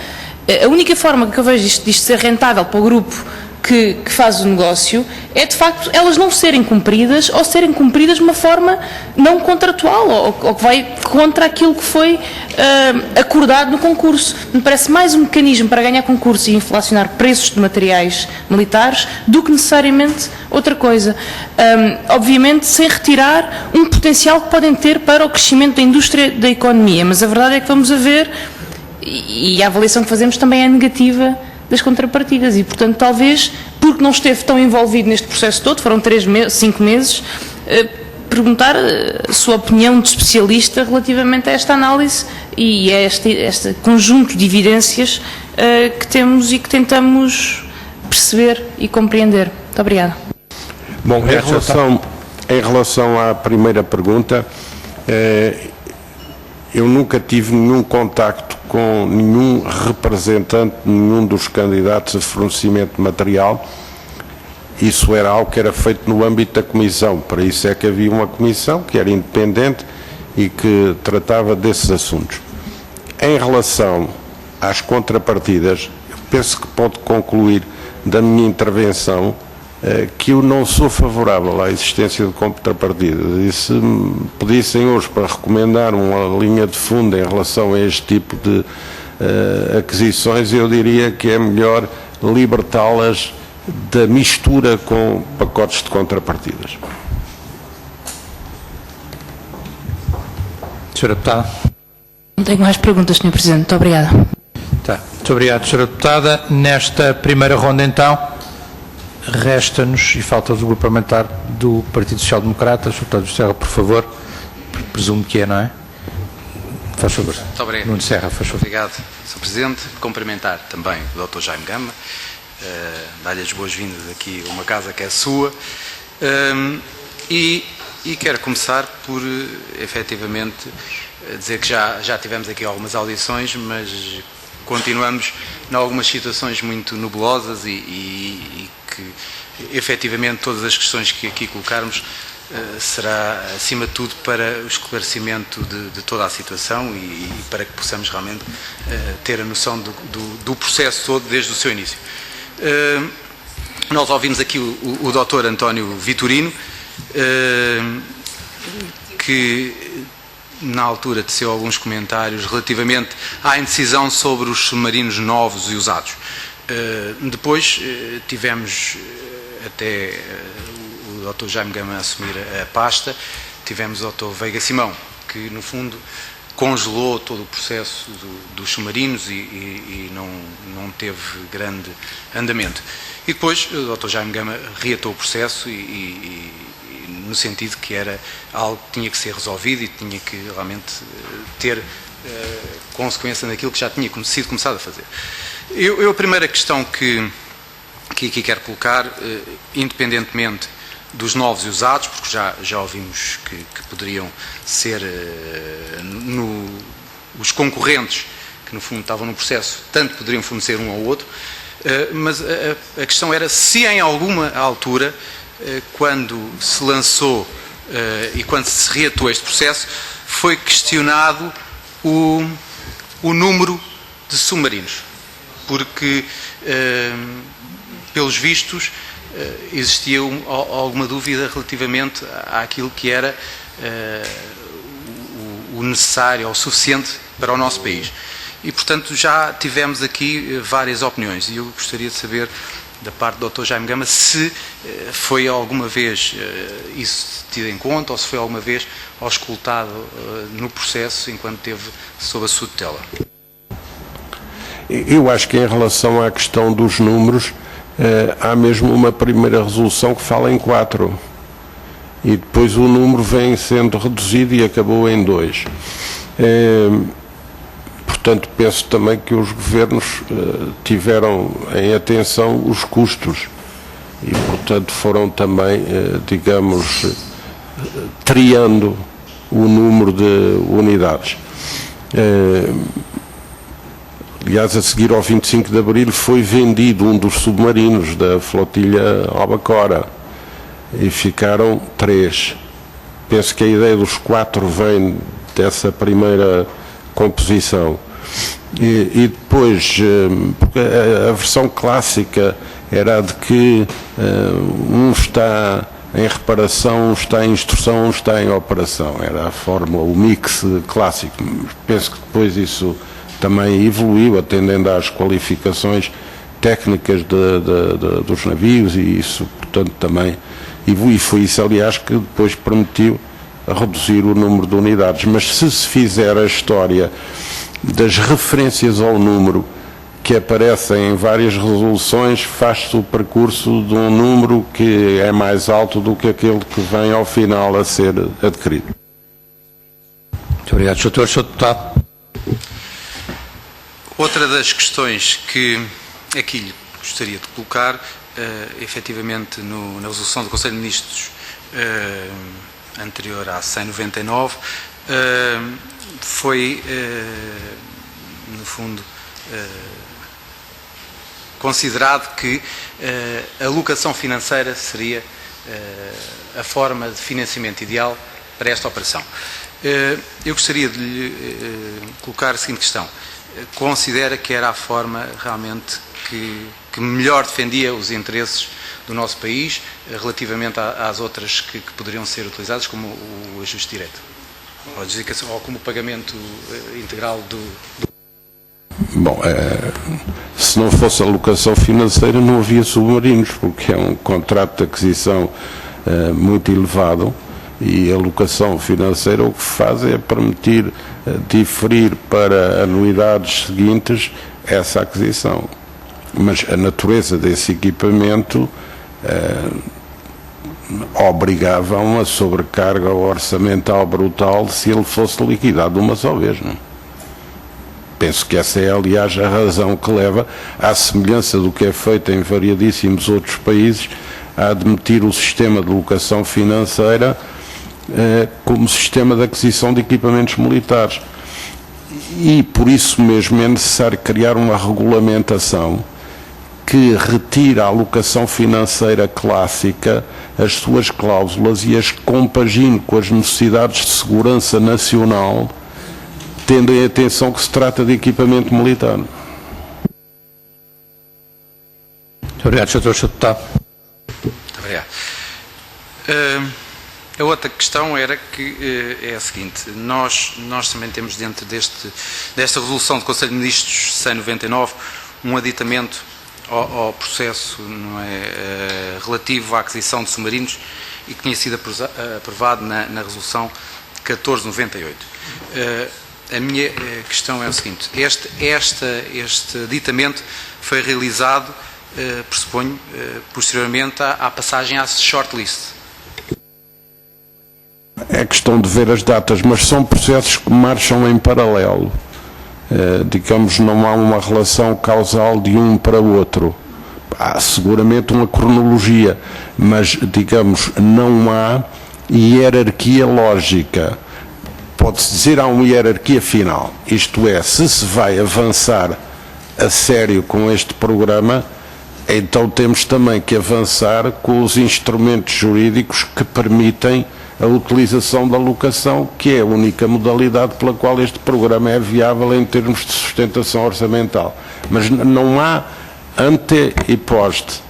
Speaker 6: A única forma que eu vejo disto ser rentável para o grupo que faz o negócio é, de facto, elas não serem cumpridas ou serem cumpridas de uma forma não contratual ou que vai contra aquilo que foi acordado no concurso. Me parece mais um mecanismo para ganhar concurso e inflacionar preços de materiais militares do que necessariamente outra coisa. Obviamente, sem retirar um potencial que podem ter para o crescimento da indústria da economia, mas a verdade é que vamos a ver, e a avaliação que fazemos também é negativa das contrapartidas e, portanto, talvez, porque não esteve tão envolvido neste processo todo, foram 5 meses, perguntar a sua opinião de especialista relativamente a esta análise e a este conjunto de evidências que temos e que tentamos perceber e compreender. Muito obrigada.
Speaker 2: Bom, em relação à primeira pergunta, eu nunca tive nenhum contacto com nenhum representante, nenhum dos candidatos a fornecimento de material. Isso era algo que era feito no âmbito da comissão. Para isso é que havia uma comissão que era independente e que tratava desses assuntos. Em relação às contrapartidas, eu penso que pode concluir da minha intervenção que eu não sou favorável à existência de contrapartidas. E se me pedissem hoje para recomendar uma linha de fundo em relação a este tipo de aquisições, eu diria que é melhor libertá-las da mistura com pacotes de contrapartidas.
Speaker 1: Sra. Deputada.
Speaker 6: Não tenho mais perguntas, Sr. Presidente. Muito obrigada.
Speaker 1: Tá. Muito obrigado, Sra. Deputada. Nesta primeira ronda, então, resta-nos, e falta do grupo parlamentar do Partido Social Democrata, Sr. Deputado Serra, por favor, presumo que é, não é? Faz favor.
Speaker 7: Muito obrigado.
Speaker 1: Nuno Serra, faz favor.
Speaker 7: Obrigado, Sr. Presidente. Cumprimentar também o Dr. Jaime Gama, dar-lhe as boas-vindas aqui a uma casa que é sua, e quero começar por, efetivamente, dizer que já tivemos aqui algumas audições, mas continuamos em algumas situações muito nebulosas e que, efetivamente, todas as questões que aqui colocarmos será, acima de tudo, para o esclarecimento de toda a situação e para que possamos realmente ter a noção do processo todo desde o seu início. Nós ouvimos aqui o Dr. António Vitorino, que na altura teceu alguns comentários relativamente à indecisão sobre os submarinos novos e usados. Depois tivemos até o Dr. Jaime Gama assumir a pasta, tivemos o Dr. Veiga Simão, que no fundo congelou todo o processo dos submarinos e não teve grande andamento. E depois o Dr. Jaime Gama reatou o processo no sentido que era algo que tinha que ser resolvido e tinha que realmente ter consequência naquilo que já tinha sido começado a fazer. A primeira questão que aqui quero colocar, independentemente dos novos e usados, porque já ouvimos que poderiam ser os concorrentes que no fundo estavam no processo, tanto poderiam fornecer um ao outro, mas a questão era se em alguma altura, quando se lançou e quando se reatou este processo, foi questionado o número de submarinos, porque pelos vistos existia alguma dúvida relativamente àquilo que era o necessário ou o suficiente para o nosso país. E, portanto, já tivemos aqui várias opiniões e eu gostaria de saber, da parte do Dr. Jaime Gama, se foi alguma vez isso tido em conta ou se foi alguma vez auscultado no processo enquanto esteve sob a sua tutela.
Speaker 2: Eu acho que em relação à questão dos números, há mesmo uma primeira resolução que fala em 4 e depois o número vem sendo reduzido e acabou em 2. Portanto, penso também que os governos tiveram em atenção os custos e, portanto, foram também, digamos, triando o número de unidades. Aliás, a seguir ao 25 de Abril foi vendido um dos submarinos da flotilha Albacora e ficaram 3. Penso que a ideia dos 4 vem dessa primeira composição. E depois, porque a versão clássica era a de que um está em reparação, um está em instrução, um está em operação. Era a fórmula, o mix clássico. Penso que depois isso também evoluiu, atendendo às qualificações técnicas dos navios, e isso, portanto, também evoluiu. E foi isso, aliás, que depois permitiu reduzir o número de unidades. Mas se fizer a história das referências ao número que aparecem em várias resoluções, faz-se o percurso de um número que é mais alto do que aquele que vem ao final a ser adquirido.
Speaker 1: Muito obrigado, Sr. Deputado.
Speaker 7: Outra das questões que aqui lhe gostaria de colocar, efetivamente na resolução do Conselho de Ministros anterior à 199, foi, no fundo, considerado que a alocação financeira seria a forma de financiamento ideal para esta operação. Eu gostaria de lhe colocar a seguinte questão. Considera que era a forma realmente que melhor defendia os interesses do nosso país relativamente às outras que poderiam ser utilizadas, como o ajuste direto? Ou como o pagamento integral do...
Speaker 2: Bom, se não fosse a alocação financeira não havia submarinos, porque é um contrato de aquisição muito elevado e a alocação financeira o que faz é permitir diferir para anuidades seguintes essa aquisição. Mas a natureza desse equipamento obrigava a uma sobrecarga orçamental brutal se ele fosse liquidado de uma só vez, não? Penso que essa é, aliás, a razão que leva, à semelhança do que é feito em variadíssimos outros países, a admitir o sistema de locação financeira como sistema de aquisição de equipamentos militares. E, por isso mesmo, é necessário criar uma regulamentação que retire à alocação financeira clássica as suas cláusulas e as compagine com as necessidades de segurança nacional, tendo em atenção que se trata de equipamento militar.
Speaker 1: Muito obrigado, Sr. Deputado.
Speaker 7: Muito obrigado. A outra questão era que é a seguinte: nós também temos dentro desta resolução do Conselho de Ministros 199 um aditamento ao processo, não é, relativo à aquisição de submarinos e que tinha sido aprovado na resolução 1498. A minha questão é o seguinte: este aditamento foi realizado, pressuponho, posteriormente à passagem à shortlist.
Speaker 2: É questão de ver as datas, mas são processos que marcham em paralelo. Digamos, não há uma relação causal de um para o outro. Há seguramente uma cronologia, mas, digamos, não há hierarquia lógica. Pode-se dizer há uma hierarquia final, isto é, se vai avançar a sério com este programa, então temos também que avançar com os instrumentos jurídicos que permitem a utilização da alocação, que é a única modalidade pela qual este programa é viável em termos de sustentação orçamental. Mas não há ante e post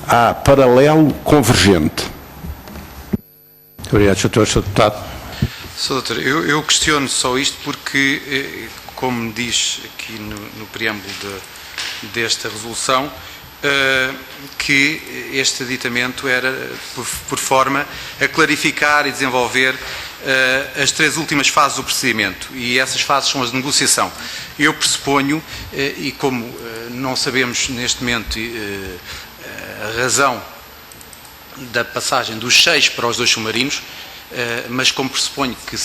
Speaker 2: há paralelo convergente.
Speaker 1: Muito obrigado, Sr. Deputado.
Speaker 7: Sr. Doutor, eu questiono só isto porque, como diz aqui no preâmbulo desta resolução, que este aditamento era por forma a clarificar e desenvolver as 3 últimas fases do procedimento, e essas fases são as de negociação. Eu pressuponho, e como não sabemos neste momento a razão da passagem dos 6 para os 2 submarinos, mas como pressuponho que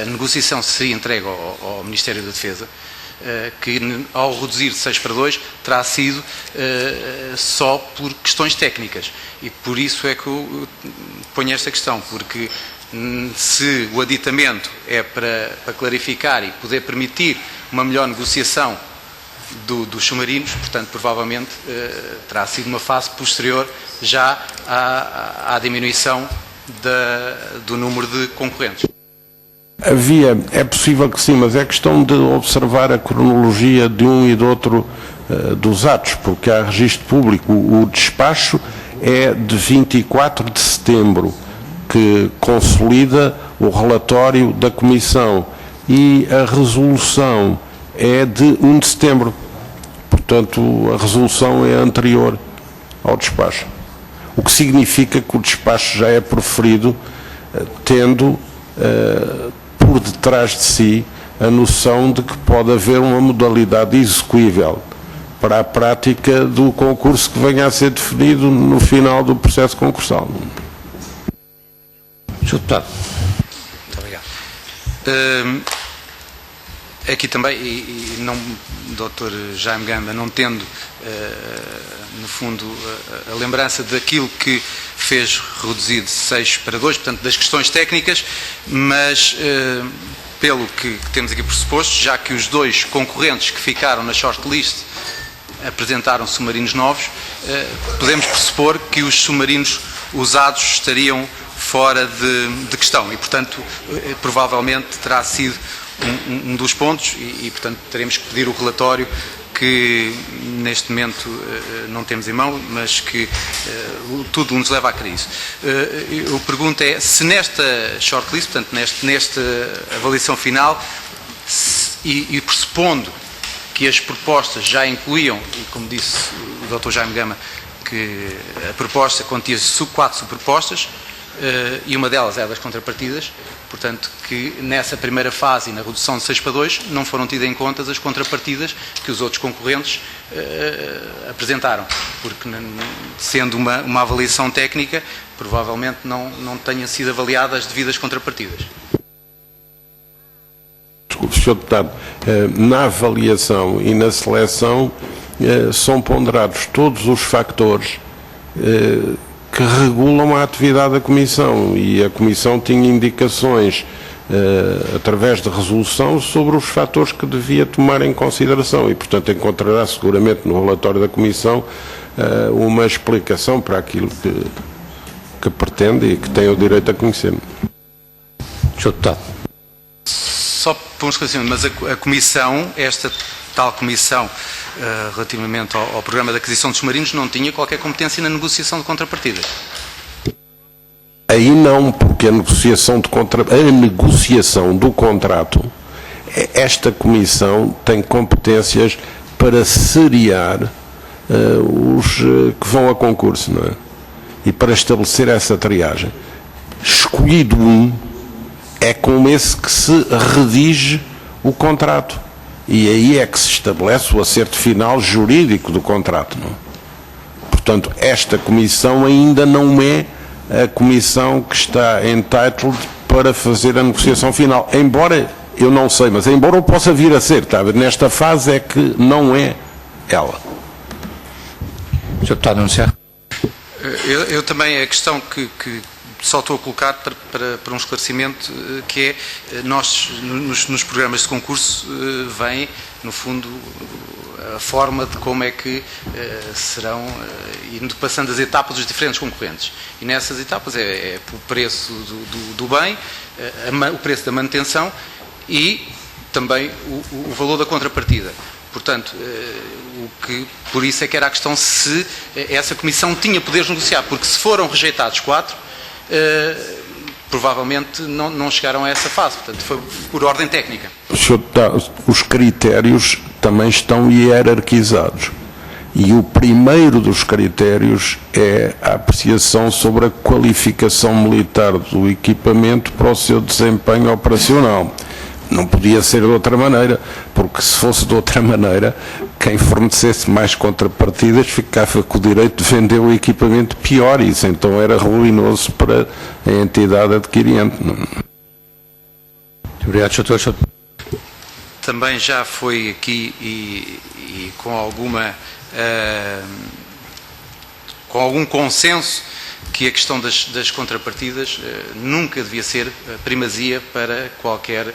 Speaker 7: a negociação seria entregue ao Ministério da Defesa, que ao reduzir de 6 para 2 terá sido só por questões técnicas, e por isso é que eu ponho esta questão, porque se o aditamento é para clarificar e poder permitir uma melhor negociação dos submarinos, portanto, provavelmente terá sido uma fase posterior já à diminuição do número de concorrentes.
Speaker 2: É possível que sim, mas é questão de observar a cronologia de um e do outro dos atos, porque há registro público. O despacho é de 24 de setembro, que consolida o relatório da Comissão, e a resolução é de 1 de setembro. Portanto, a resolução é anterior ao despacho. O que significa que o despacho já é proferido tendo por detrás de si a noção de que pode haver uma modalidade execuível para a prática do concurso que venha a ser definido no final do processo concursal.
Speaker 1: Sr. Deputado.
Speaker 7: Muito obrigado. Aqui também, e não, Dr. Jaime Gama, não tendo, no fundo, a lembrança daquilo que fez reduzir de 6 para 2, portanto, das questões técnicas, mas, pelo que temos aqui pressuposto, já que os 2 concorrentes que ficaram na shortlist apresentaram submarinos novos, podemos pressupor que os submarinos usados estariam fora de questão, e, portanto, provavelmente terá sido um dos pontos, e, portanto, teremos que pedir o relatório que neste momento não temos em mão, mas que tudo nos leva a crer isso. Eu pergunto se nesta shortlist, portanto, nesta avaliação final, e pressupondo que as propostas já incluíam, e como disse o Dr. Jaime Gama, que a proposta continha 4 subpropostas, e uma delas é das contrapartidas, portanto, que nessa primeira fase e na redução de 6 para 2 não foram tidas em conta as contrapartidas que os outros concorrentes apresentaram, porque, sendo uma avaliação técnica, provavelmente não tenham sido avaliadas as devidas contrapartidas.
Speaker 2: Desculpe, Sr. Deputado, na avaliação e na seleção são ponderados todos os fatores que regulam a atividade da Comissão, e a Comissão tinha indicações através de resolução sobre os fatores que devia tomar em consideração, e, portanto, encontrará seguramente no relatório da Comissão uma explicação para aquilo que pretende e que tem o direito a conhecer.
Speaker 1: Sr. Deputado.
Speaker 7: Só por um esclarecimento, mas a Comissão, esta tal Comissão, relativamente ao programa de aquisição de submarinos, não tinha qualquer competência na negociação de contrapartidas.
Speaker 2: Aí não, porque a negociação do contrato, esta Comissão tem competências para seriar os que vão a concurso, não é? E para estabelecer essa triagem. Escolhido um, é com esse que se redige o contrato. E aí é que se estabelece o acerto final jurídico do contrato, não? Portanto, esta Comissão ainda não é a Comissão que está entitled para fazer a negociação final. Embora, eu não sei, mas embora eu possa vir a ser, tá? Nesta fase é que não é ela.
Speaker 1: Sr. Deputado, anunciar.
Speaker 7: Eu também, a questão que só estou a colocar para um esclarecimento, que é, nós, nos programas de concurso, vem, no fundo, a forma de como é que serão, indo passando as etapas dos diferentes concorrentes. E nessas etapas é o preço do bem, o preço da manutenção e também o valor da contrapartida. Portanto, por isso é que era a questão se essa comissão tinha poderes de negociar, porque se foram rejeitados 4, provavelmente não chegaram a essa fase. Portanto, foi por ordem técnica.
Speaker 2: Os critérios também estão hierarquizados. E o primeiro dos critérios é a apreciação sobre a qualificação militar do equipamento para o seu desempenho operacional. Não podia ser de outra maneira, porque se fosse de outra maneira, quem fornecesse mais contrapartidas ficava com o direito de vender o equipamento pior, e isso então era ruinoso para a entidade adquirente.
Speaker 1: Muito obrigado, Sr.
Speaker 7: Também já foi aqui e com algum consenso que a questão das contrapartidas nunca devia ser primazia para qualquer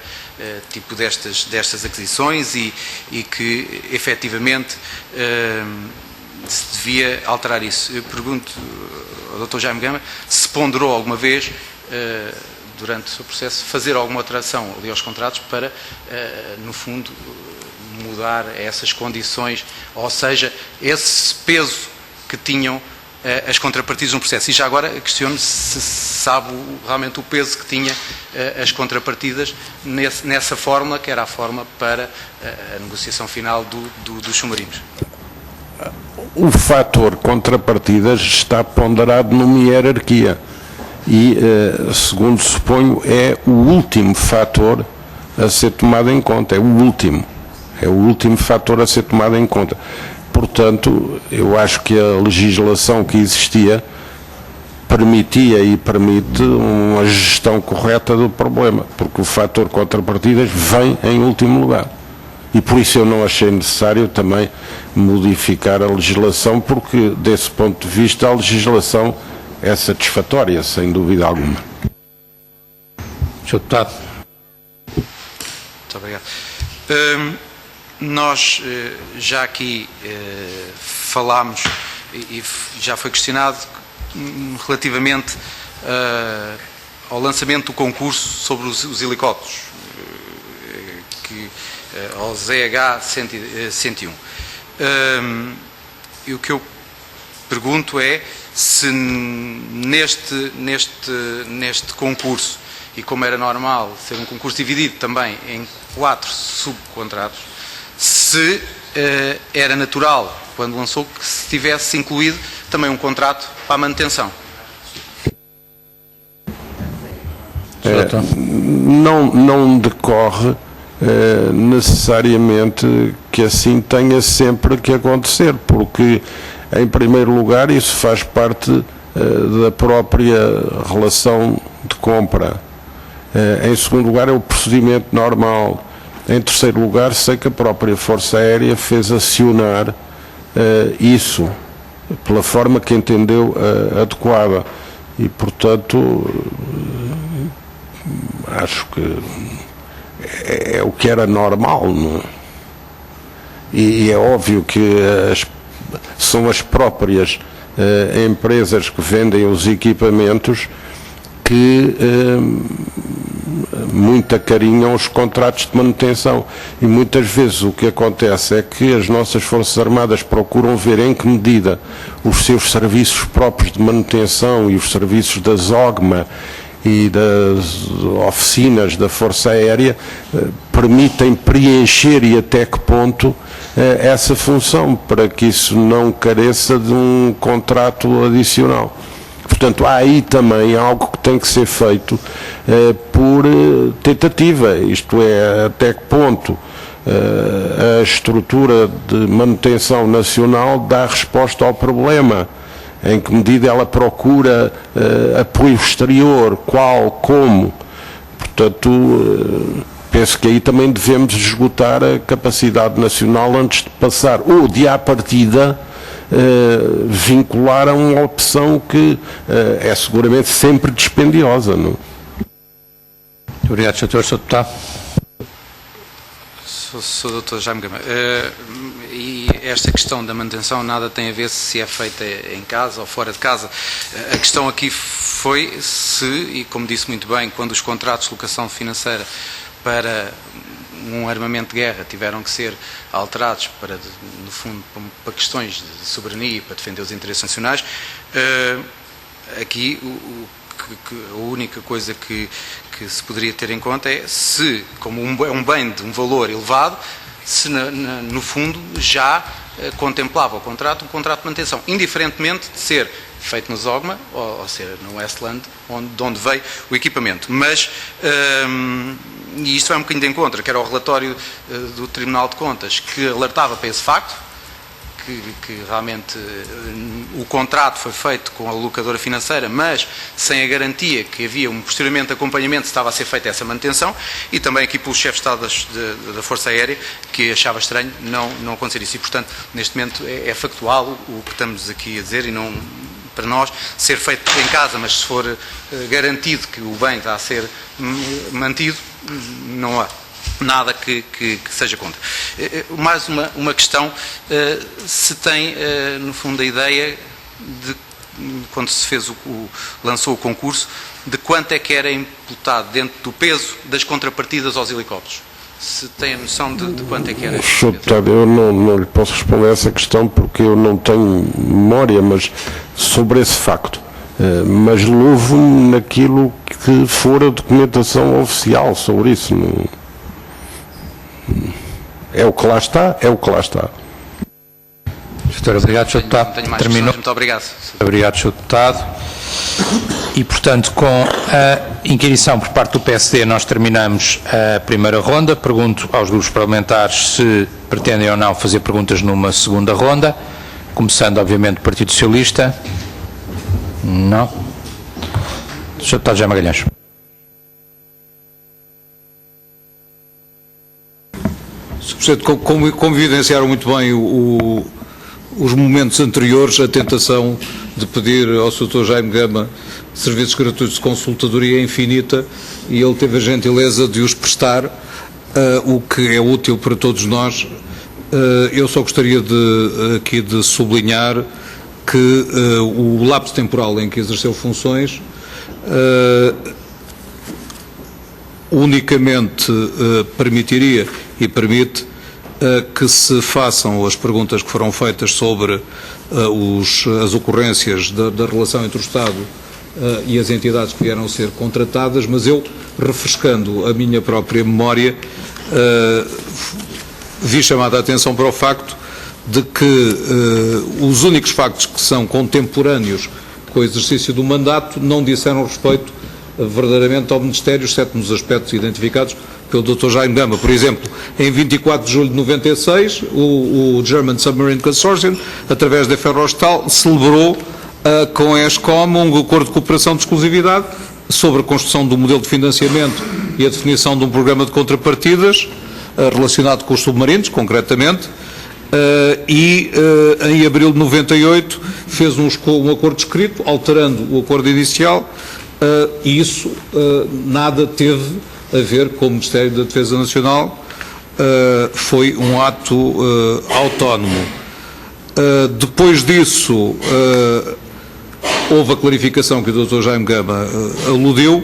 Speaker 7: tipo destas aquisições e que efetivamente se devia alterar isso. Eu pergunto ao Dr. Jaime Gama se ponderou alguma vez durante o seu processo fazer alguma alteração ali aos contratos para, no fundo, mudar essas condições, ou seja, esse peso que tinham as contrapartidas no processo. E já agora questiono se sabe realmente o peso que tinha as contrapartidas nessa fórmula, que era a fórmula para a negociação final dos submarinos.
Speaker 2: O fator contrapartidas está ponderado numa hierarquia e, segundo suponho, é o último fator a ser tomado em conta, é o último fator a ser tomado em conta. Portanto, eu acho que a legislação que existia permitia e permite uma gestão correta do problema, porque o fator contrapartidas vem em último lugar. E por isso eu não achei necessário também modificar a legislação, porque, desse ponto de vista, a legislação é satisfatória, sem dúvida alguma.
Speaker 1: Sr. Deputado.
Speaker 7: Muito obrigado. Nós já aqui falámos e já foi questionado relativamente ao lançamento do concurso sobre os helicópteros, ao ZH-101. E o que eu pergunto é se neste concurso, e como era normal ser um concurso dividido também em 4 subcontratos, se era natural, quando lançou, que se tivesse incluído também um contrato para a manutenção.
Speaker 2: Não decorre necessariamente que assim tenha sempre que acontecer, porque, em primeiro lugar, isso faz parte da própria relação de compra. Em segundo lugar, é o procedimento normal. Em terceiro lugar, sei que a própria Força Aérea fez acionar isso pela forma que entendeu adequada e, portanto, acho que é o que era normal, não? E é óbvio que são as próprias empresas que vendem os equipamentos que muito acarinham os contratos de manutenção, e muitas vezes o que acontece é que as nossas Forças Armadas procuram ver em que medida os seus serviços próprios de manutenção e os serviços da ZOGMA e das oficinas da Força Aérea permitem preencher e até que ponto essa função, para que isso não careça de um contrato adicional. Portanto, há aí também algo que tem que ser feito por tentativa, isto é, até que ponto a estrutura de manutenção nacional dá resposta ao problema, em que medida ela procura apoio exterior, qual, como. Portanto, penso que aí também devemos esgotar a capacidade nacional antes de passar, ou de à partida, vincular a uma opção que é seguramente sempre dispendiosa. Não?
Speaker 1: Muito obrigado, Sr. Deputado.
Speaker 7: Sou Dr. Jaime Gama. E esta questão da manutenção nada tem a ver se é feita em casa ou fora de casa. A questão aqui foi se, e como disse muito bem, quando os contratos de locação financeira para um armamento de guerra tiveram que ser alterados para, no fundo, para questões de soberania e para defender os interesses nacionais, aqui a única coisa que se poderia ter em conta é se, como é um bem de um valor elevado, se no fundo já contemplava um contrato de manutenção, indiferentemente de ser feito no Zogma ou ser no Westland, de onde veio o equipamento. Mas, e isto vai um bocadinho de encontro, que era o relatório do Tribunal de Contas, que alertava para esse facto, que realmente o contrato foi feito com a locadora financeira, mas sem a garantia que havia um posteriormente acompanhamento se estava a ser feita essa manutenção, e também aqui pelo chefe de Estado da Força Aérea, que achava estranho não acontecer isso. E, portanto, neste momento é factual o que estamos aqui a dizer, e não, para nós, ser feito em casa, mas se for garantido que o bem está a ser mantido, não há nada que seja contra. Mais uma questão, se tem, no fundo, a ideia de, quando se fez lançou o concurso, de quanto é que era imputado dentro do peso das contrapartidas aos helicópteros. Se tem a noção de quanto é que era?
Speaker 2: Sr. Deputado, eu não lhe posso responder a essa questão porque eu não tenho memória, mas sobre esse facto. Mas louvo-me naquilo que for a documentação oficial sobre isso. É o que lá está, é o que lá está.
Speaker 1: Doutor, obrigado, Sr. Deputado.
Speaker 7: Tenho mais
Speaker 1: Terminou.
Speaker 7: questões. Muito obrigado.
Speaker 1: Obrigado, Sr. Deputado. E, portanto, com a inquirição por parte do PSD, nós terminamos a primeira ronda. Pergunto aos grupos parlamentares se pretendem ou não fazer perguntas numa segunda ronda, começando, obviamente, do Partido Socialista. Não. Sr. Deputado Jaime Magalhães.
Speaker 8: Sr. Presidente, como evidenciaram muito bem os momentos anteriores, a tentação de pedir ao Sr. Jaime Gama serviços gratuitos de consultadoria é infinita, e ele teve a gentileza de os prestar, o que é útil para todos nós. Eu só gostaria aqui de sublinhar que o lapso temporal em que exerceu funções unicamente permitiria e permite que se façam as perguntas que foram feitas sobre as ocorrências da relação entre o Estado e as entidades que vieram a ser contratadas, mas eu, refrescando a minha própria memória, vi chamada a atenção para o facto de que os únicos factos que são contemporâneos com o exercício do mandato não disseram respeito verdadeiramente ao Ministério, exceto nos aspectos identificados pelo Dr. Jaime Gama. Por exemplo, em 24 de julho de 96, o German Submarine Consortium, através da Ferrostal, celebrou com a ESCOM um acordo de cooperação de exclusividade sobre a construção do modelo de financiamento e a definição de um programa de contrapartidas relacionado com os submarinos, concretamente, e em abril de 98 fez um acordo escrito, alterando o acordo inicial, e isso nada teve a ver com o Ministério da Defesa Nacional, foi um ato autónomo. Depois disso, houve a clarificação que o Dr. Jaime Gama aludiu,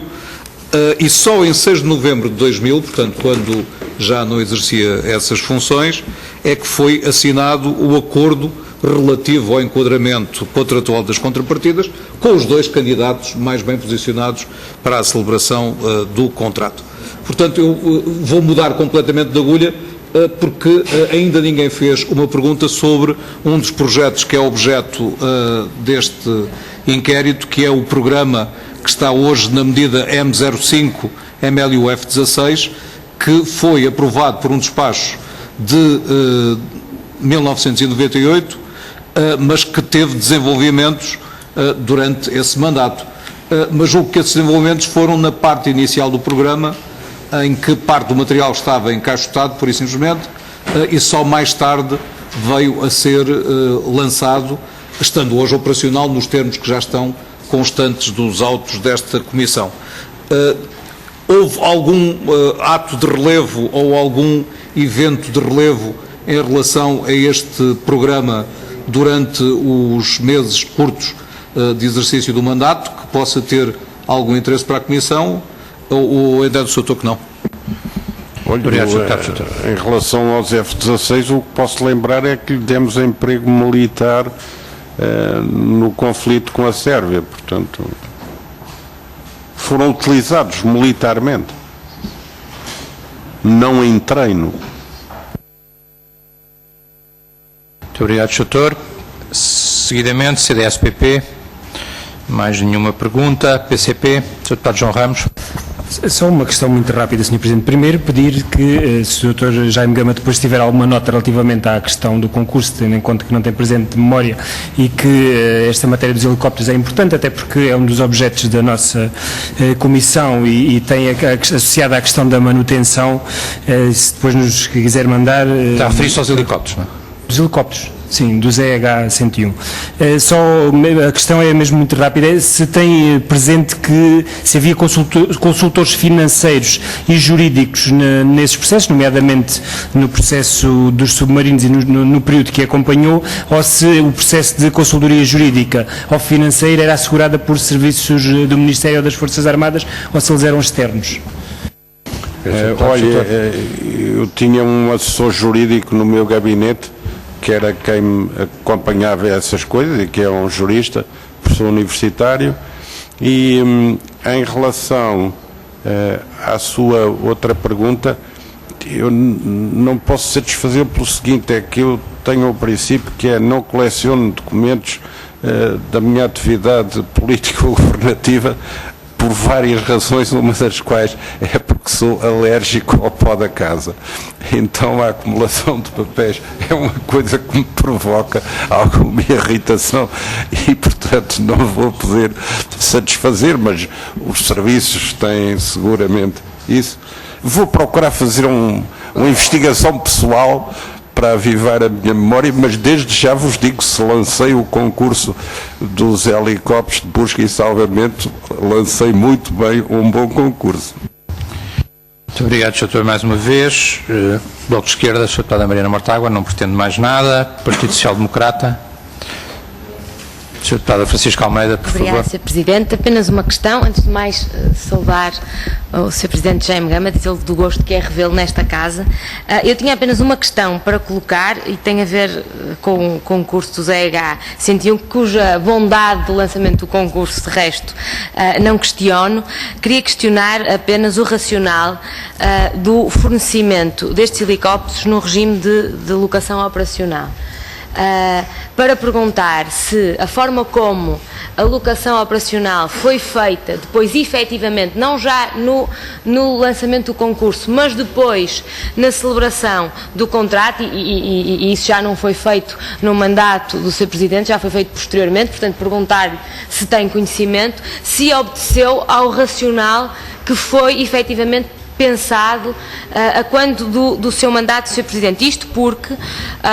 Speaker 8: e só em 6 de novembro de 2000, portanto, quando já não exercia essas funções, é que foi assinado o acordo relativo ao enquadramento contratual das contrapartidas com os dois candidatos mais bem posicionados para a celebração do contrato. Portanto, eu vou mudar completamente de agulha, porque ainda ninguém fez uma pergunta sobre um dos projetos que é objeto deste inquérito, que é o programa que está hoje na medida M05 MLUF16, que foi aprovado por um despacho de 1998, mas que teve desenvolvimentos durante esse mandato. Mas julgo que esses desenvolvimentos foram na parte inicial do programa, em que parte do material estava encaixotado, por isso simplesmente, e só mais tarde veio a ser lançado, estando hoje operacional nos termos que já estão constantes dos autos desta Comissão. Houve algum ato de relevo ou algum evento de relevo em relação a este programa durante os meses curtos de exercício do mandato que possa ter algum interesse para a Comissão, ou ainda do Sr. que não?
Speaker 2: Olha,
Speaker 1: Obrigado, Sr. Deputado Soutor.
Speaker 2: em relação aos F-16, o que posso lembrar é que lhe demos emprego militar no conflito com a Sérvia, portanto, foram utilizados militarmente, não em treino.
Speaker 1: Muito obrigado, Sr. Doutor. Seguidamente, CDS-PP. Mais nenhuma pergunta. PCP. Sr. Deputado João Ramos.
Speaker 5: Só uma questão muito rápida, Sr. Presidente. Primeiro, pedir que, se o Dr. Jaime Gama depois tiver alguma nota relativamente à questão do concurso, tendo em conta que não tem presente de memória e que esta matéria dos helicópteros é importante, até porque é um dos objetos da nossa comissão e tem associada à questão da manutenção, se depois nos quiser mandar...
Speaker 1: Está a referir-se aos helicópteros, não é?
Speaker 5: Dos helicópteros, sim, do ZH-101. Só a questão é mesmo muito rápida, se tem presente que se havia consultores financeiros e jurídicos nesses processos, nomeadamente no processo dos submarinos e no período que acompanhou, ou se o processo de consultoria jurídica ou financeira era assegurada por serviços do Ministério ou das Forças Armadas, ou se eles eram externos.
Speaker 2: Olha, eu tinha um assessor jurídico no meu gabinete, que era quem me acompanhava essas coisas, e que é um jurista, professor universitário, e em relação à sua outra pergunta, eu não posso satisfazer pelo seguinte, é que eu tenho o princípio que é não coleciono documentos da minha atividade político-governativa por várias razões, uma das quais é porque sou alérgico ao pó da casa. Então a acumulação de papéis é uma coisa que me provoca alguma irritação e, portanto, não vou poder satisfazer, mas os serviços têm seguramente isso. Vou procurar fazer uma investigação pessoal para avivar a minha memória, mas desde já vos digo que se lancei o concurso dos helicópteros de busca e salvamento, lancei muito bem um bom concurso.
Speaker 1: Muito obrigado, Sr. Doutor, mais uma vez. Bloco de Esquerda, Sr. Deputada Mariana Mortágua, não pretendo mais nada. Partido Social Democrata. Sr. Deputada Francisca Almeida, por favor.
Speaker 9: Obrigada, Sr. Presidente. Apenas uma questão. Antes de mais, saudar o Sr. Presidente Jaime Gama, dizer-lhe do gosto que é revê-lo nesta casa. Eu tinha apenas uma questão para colocar e tem a ver com o concurso do ZH-101, cuja bondade do lançamento do concurso, de resto, não questiono. Queria questionar apenas o racional do fornecimento destes helicópteros no regime de locação operacional. Para perguntar se a forma como a locação operacional foi feita depois efetivamente, não já no lançamento do concurso, mas depois na celebração do contrato, e isso já não foi feito no mandato do Sr. Presidente, já foi feito posteriormente, portanto perguntar-lhe se tem conhecimento, se obedeceu ao racional que foi efetivamente pensado a quando do seu mandato, Sr. Presidente. Isto porque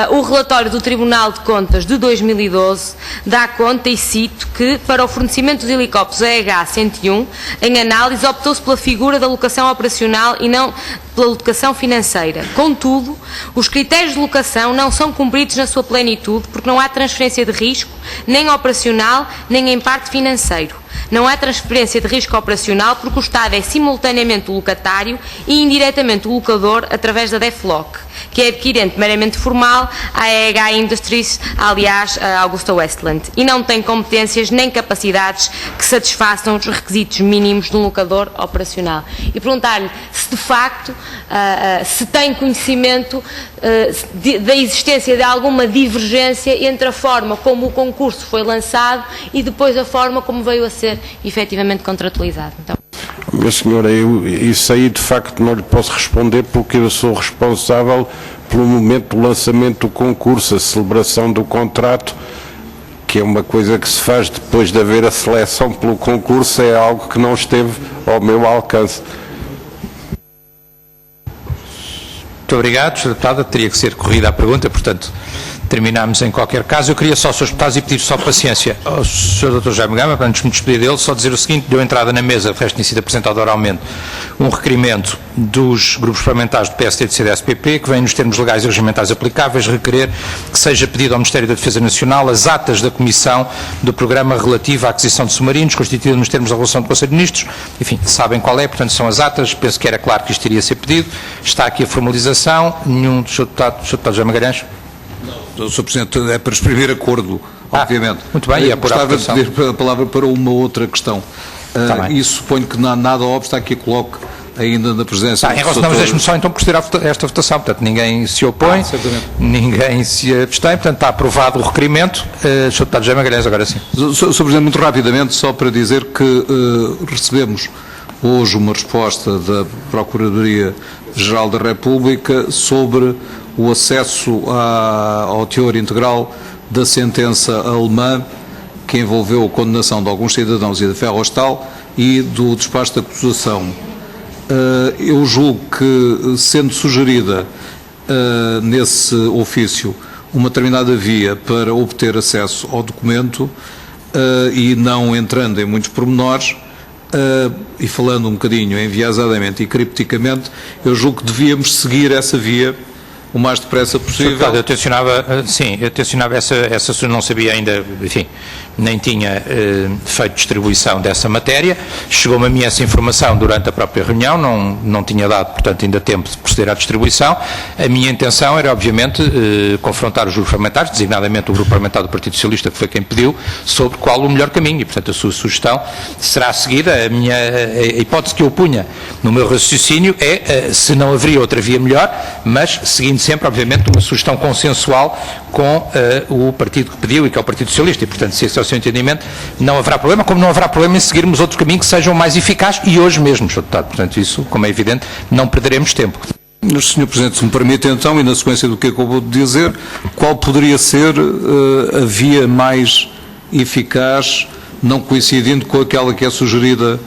Speaker 9: o relatório do Tribunal de Contas de 2012 dá conta, e cito, que para o fornecimento dos helicópteros ZH-101, em análise, optou-se pela figura da locação operacional e não pela locação financeira. Contudo, os critérios de locação não são cumpridos na sua plenitude porque não há transferência de risco, nem operacional, nem em parte financeiro. Não há transferência de risco operacional porque o Estado é simultaneamente o locatário e indiretamente o locador através da DEFLOC, que é adquirente meramente formal à EH Industries, aliás, a Augusta Westland, e não tem competências nem capacidades que satisfaçam os requisitos mínimos de um locador operacional. E perguntar-lhe se de facto se tem conhecimento da existência de alguma divergência entre a forma como o concurso foi lançado e depois a forma como veio a ser efetivamente contratualizado. Então...
Speaker 2: Minha senhora, isso aí de facto não lhe posso responder porque eu sou responsável pelo momento do lançamento do concurso, a celebração do contrato, que é uma coisa que se faz depois de haver a seleção pelo concurso, é algo que não esteve ao meu alcance.
Speaker 1: Muito obrigado, Sr. Deputada. Teria que ser corrida a pergunta, portanto, terminamos em qualquer caso. Eu queria só, Sr. Deputados, e pedir só paciência ao Sr. Dr. Jaime Gama, para antes de me despedir dele, só dizer o seguinte: deu entrada na mesa, o resto tinha sido apresentado oralmente, um requerimento dos grupos parlamentares do PSD e do CDS-PP, que vem nos termos legais e regimentais aplicáveis requerer que seja pedido ao Ministério da Defesa Nacional as atas da Comissão do Programa relativo à aquisição de submarinos, constituída nos termos da Resolução do Conselho de Ministros. Enfim, sabem qual é, portanto são as atas, penso que era claro que isto iria ser pedido, está aqui a formalização, nenhum do Sr. Deputado José Magalhães?
Speaker 8: Não, Sr. Presidente, é para exprimir acordo, obviamente.
Speaker 1: Muito bem, e é por
Speaker 8: Gostava de
Speaker 1: aprovação.
Speaker 8: pedir a palavra para uma outra questão. E suponho que nada obsta a que a coloque ainda na presença do
Speaker 1: Em relação, deixe-me só então proceder a esta votação. Portanto, ninguém se opõe, ninguém se abstém, portanto está aprovado o requerimento. Sr. Deputado José Magalhães, agora sim.
Speaker 8: Sr. Presidente, muito rapidamente, só para dizer que recebemos hoje uma resposta da Procuradoria-Geral da República sobre o acesso ao teor integral da sentença alemã que envolveu a condenação de alguns cidadãos e da Ferrostal e do despacho de acusação. Eu julgo que, sendo sugerida nesse ofício uma determinada via para obter acesso ao documento e não entrando em muitos pormenores, e falando um bocadinho enviesadamente e cripticamente, eu julgo que devíamos seguir essa via o mais depressa possível.
Speaker 1: Eu tencionava essa, não sabia ainda, enfim, nem tinha feito distribuição dessa matéria. Chegou-me a mim essa informação durante a própria reunião, não tinha dado, portanto, ainda tempo de proceder à distribuição. A minha intenção era, obviamente, confrontar os grupos parlamentares, designadamente o grupo parlamentar do Partido Socialista, que foi quem pediu, sobre qual o melhor caminho. E, portanto, a sua sugestão será seguida. A hipótese que eu punha no meu raciocínio é se não haveria outra via melhor, mas seguindo sempre, obviamente, uma sugestão consensual com o partido que pediu, e que é o Partido Socialista, e, portanto, se esse é o seu entendimento, não haverá problema, como não haverá problema em seguirmos outro caminho que sejam mais eficazes, e hoje mesmo, Sr. Deputado. Portanto, isso, como é evidente, não perderemos tempo.
Speaker 8: Sr. Presidente, se me permite então, e na sequência do que acabou de dizer, qual poderia ser a via mais eficaz, não coincidindo com aquela que é sugerida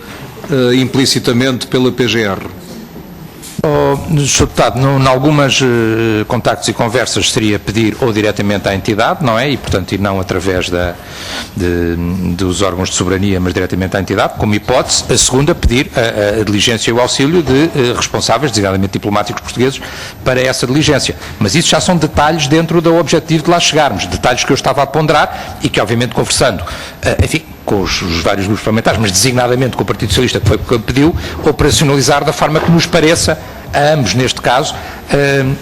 Speaker 8: implicitamente pela PGR?
Speaker 1: Sr. Deputado, em algumas contactos e conversas seria pedir ou diretamente à entidade, não é? E, portanto, e não através dos órgãos de soberania, mas diretamente à entidade, como hipótese. A segunda, pedir a diligência e o auxílio de responsáveis, designadamente diplomáticos portugueses, para essa diligência. Mas isso já são detalhes dentro do objetivo de lá chegarmos, detalhes que eu estava a ponderar e que, obviamente, conversando, enfim, com os vários grupos parlamentares, mas designadamente com o Partido Socialista, que foi o que pediu, operacionalizar da forma que nos pareça, a ambos, neste caso,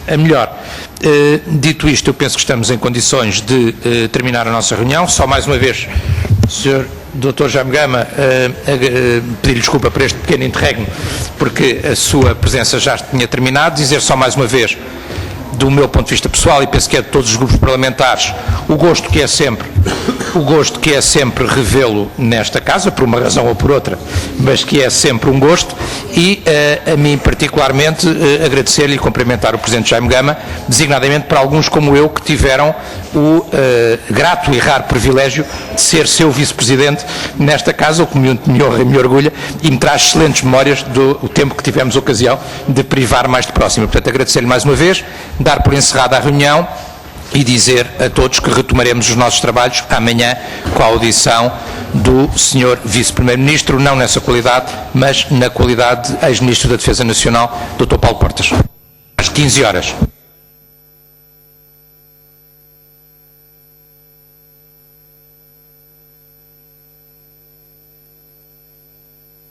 Speaker 1: a melhor. Dito isto, eu penso que estamos em condições de terminar a nossa reunião. Só mais uma vez, Sr. Dr. Jaime Gama, pedir-lhe desculpa por este pequeno interregno, porque a sua presença já tinha terminado. Dizer só mais uma vez, do meu ponto de vista pessoal, e penso que é de todos os grupos parlamentares, o gosto que é sempre revê-lo nesta casa, por uma razão ou por outra, mas que é sempre um gosto, e a mim particularmente agradecer-lhe e cumprimentar o Presidente Jaime Gama, designadamente para alguns como eu que tiveram o grato e raro privilégio de ser seu Vice-Presidente nesta casa, o que me honra e me orgulha, e me traz excelentes memórias do tempo que tivemos ocasião de privar mais de próximo. Portanto, agradecer-lhe mais uma vez, dar por encerrada a reunião e dizer a todos que retomaremos os nossos trabalhos amanhã com a audição do Sr. Vice-Primeiro-Ministro, não nessa qualidade, mas na qualidade de ex-Ministro da Defesa Nacional, Dr. Paulo Portas, às 15 horas.